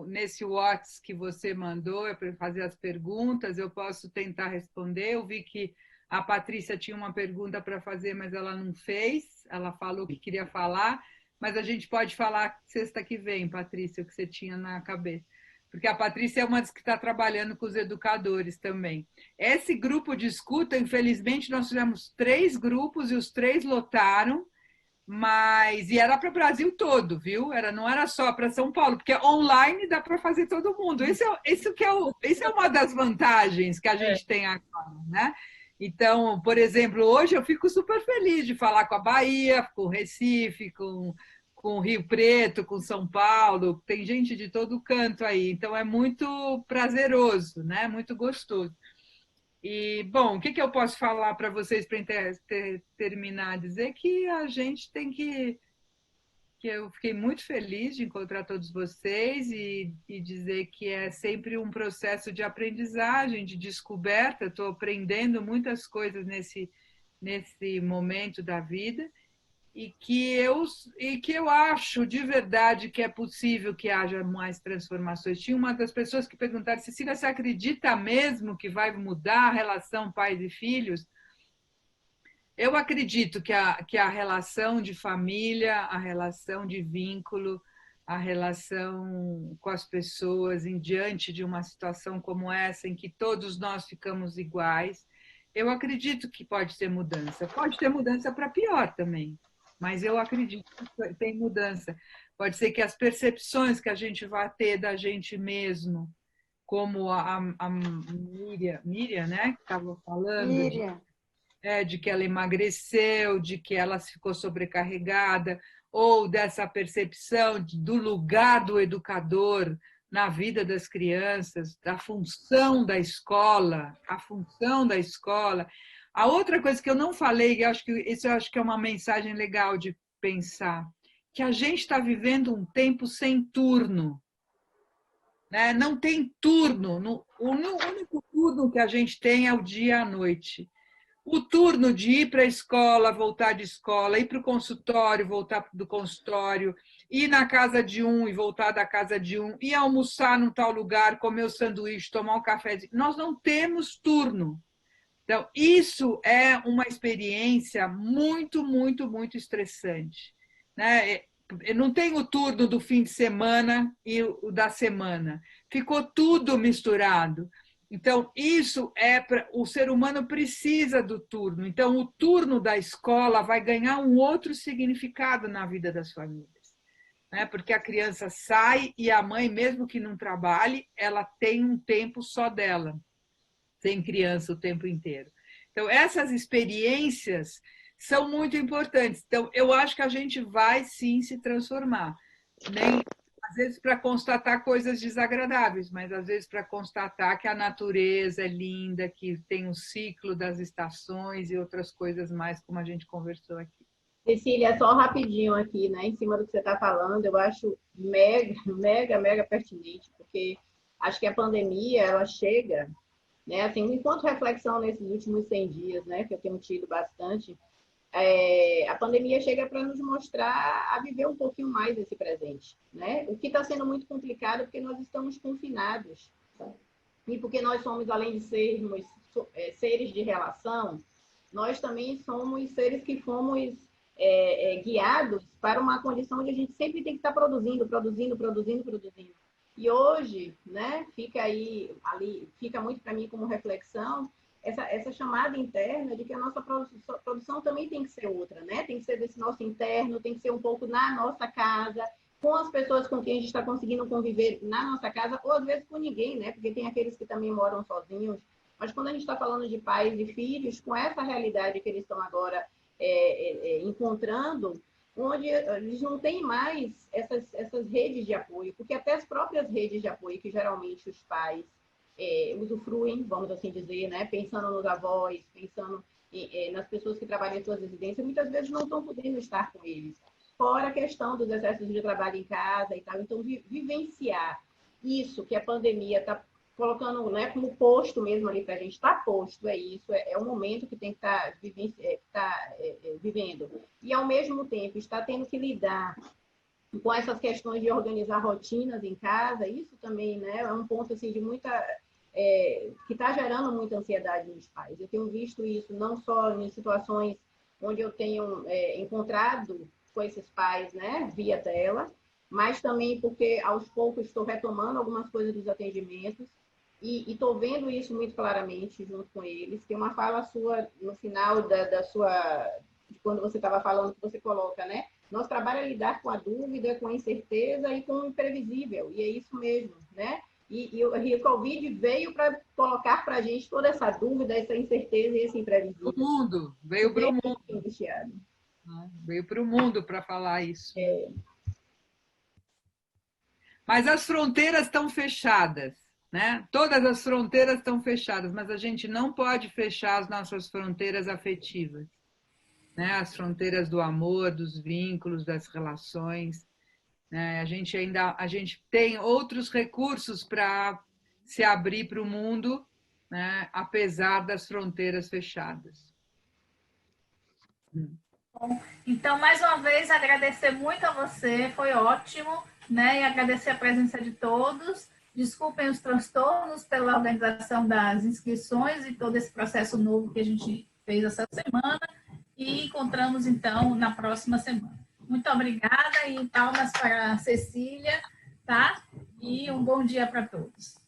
nesse WhatsApp que você mandou, para fazer as perguntas, eu posso tentar responder. Eu vi que a Patrícia tinha uma pergunta para fazer, mas ela não fez. Ela falou que queria falar, mas a gente pode falar sexta que vem, Patrícia, o que você tinha na cabeça. Porque a Patrícia é uma das que está trabalhando com os educadores também. Esse grupo de escuta, infelizmente, nós tivemos 3 grupos e os 3 lotaram, e era para o Brasil todo, viu? Não era só para São Paulo, porque online dá para fazer todo mundo. Esse é uma das vantagens que a gente tem agora, né? Então, por exemplo, hoje eu fico super feliz de falar com a Bahia, com o Recife, com o Rio Preto, com São Paulo. Tem gente de todo canto aí, então é muito prazeroso, né? Muito gostoso. E, bom, o que eu posso falar para vocês para terminar? Dizer que a gente tem que eu fiquei muito feliz de encontrar todos vocês e dizer que é sempre um processo de aprendizagem, de descoberta. Estou aprendendo muitas coisas nesse momento da vida e que eu acho de verdade que é possível que haja mais transformações. Tinha uma das pessoas que perguntaram: Cecília, você acredita mesmo que vai mudar a relação pais e filhos? Eu acredito que a relação de família, a relação de vínculo, a relação com as pessoas diante de uma situação como essa, em que todos nós ficamos iguais, eu acredito que pode ter mudança. Pode ter mudança para pior também, mas eu acredito que tem mudança. Pode ser que as percepções que a gente vai ter da gente mesmo, como a Miriam, né, que estava falando, de que ela emagreceu, de que ela ficou sobrecarregada, ou dessa percepção do lugar do educador na vida das crianças, da função da escola, a função da escola. A outra coisa que eu não falei, eu acho que é uma mensagem legal de pensar, que a gente está vivendo um tempo sem turno. Né? Não tem turno. O único turno que a gente tem é o dia à noite. O turno de ir para a escola, voltar de escola, ir para o consultório, voltar do consultório, ir na casa de um e voltar da casa de um, ir almoçar num tal lugar, comer o sanduíche, tomar um café. Nós não temos turno. Então, isso é uma experiência muito, muito, muito estressante. Né? Não tem o turno do fim de semana e o da semana. Ficou tudo misturado. Então, o ser humano precisa do turno. Então, o turno da escola vai ganhar um outro significado na vida das famílias. Né? Porque a criança sai e a mãe, mesmo que não trabalhe, ela tem um tempo só dela, sem criança o tempo inteiro. Então, essas experiências são muito importantes. Então, eu acho que a gente vai, sim, se transformar. Às vezes para constatar coisas desagradáveis, mas às vezes para constatar que a natureza é linda, que tem o ciclo das estações e outras coisas mais, como a gente conversou aqui. Cecília, só rapidinho aqui, né, em cima do que você está falando, eu acho mega pertinente, porque acho que a pandemia, ela chega, né, assim, enquanto reflexão nesses últimos 100 dias, né, que eu tenho tido bastante, a pandemia chega para nos mostrar a viver um pouquinho mais esse presente, né? O que está sendo muito complicado porque nós estamos confinados, e porque nós somos, além de sermos seres de relação, nós também somos seres que fomos guiados para uma condição onde a gente sempre tem que estar produzindo. E hoje, né, fica muito para mim como reflexão essa chamada interna de que a nossa produção também tem que ser outra, né? Tem que ser desse nosso interno, tem que ser um pouco na nossa casa, com as pessoas com quem a gente está conseguindo conviver na nossa casa, ou às vezes com ninguém, né? Porque tem aqueles que também moram sozinhos. Mas quando a gente está falando de pais e filhos, com essa realidade que eles estão agora encontrando, onde eles não têm mais essas redes de apoio, porque até as próprias redes de apoio que geralmente os pais usufruem, vamos assim dizer, né? Pensando nos avós, pensando nas pessoas que trabalham em suas residências, muitas vezes não estão podendo estar com eles. Fora a questão dos excessos de trabalho em casa e tal. Então, vivenciar isso que a pandemia está colocando, né, como posto mesmo ali para a gente, está posto, é um momento que tem que estar vivendo. E, ao mesmo tempo, está tendo que lidar com essas questões de organizar rotinas em casa, isso também, né, é um ponto assim, de muita... que está gerando muita ansiedade nos pais. Eu tenho visto isso não só em situações onde eu tenho encontrado com esses pais, né, via tela, mas também porque aos poucos estou retomando algumas coisas dos atendimentos e estou vendo isso muito claramente junto com eles. Tem uma fala sua no final de quando você estava falando, que você coloca, né? Nosso trabalho é lidar com a dúvida, com a incerteza e com o imprevisível, e é isso mesmo, né? E o Covid veio para colocar para a gente toda essa dúvida, essa incerteza e esse imprevisível. O mundo, veio para o mundo. Angustiado. Veio para o mundo para falar isso. Mas as fronteiras estão fechadas, né? Todas as fronteiras estão fechadas, mas a gente não pode fechar as nossas fronteiras afetivas, né? As fronteiras do amor, dos vínculos, das relações. A gente tem outros recursos para se abrir para o mundo, né, apesar das fronteiras fechadas. Bom, então, mais uma vez, agradecer muito a você, foi ótimo, né? E agradecer a presença de todos. Desculpem os transtornos pela organização das inscrições e todo esse processo novo que a gente fez essa semana. E encontramos, então, na próxima semana. Muito obrigada e palmas para a Cecília, tá? E um bom dia para todos.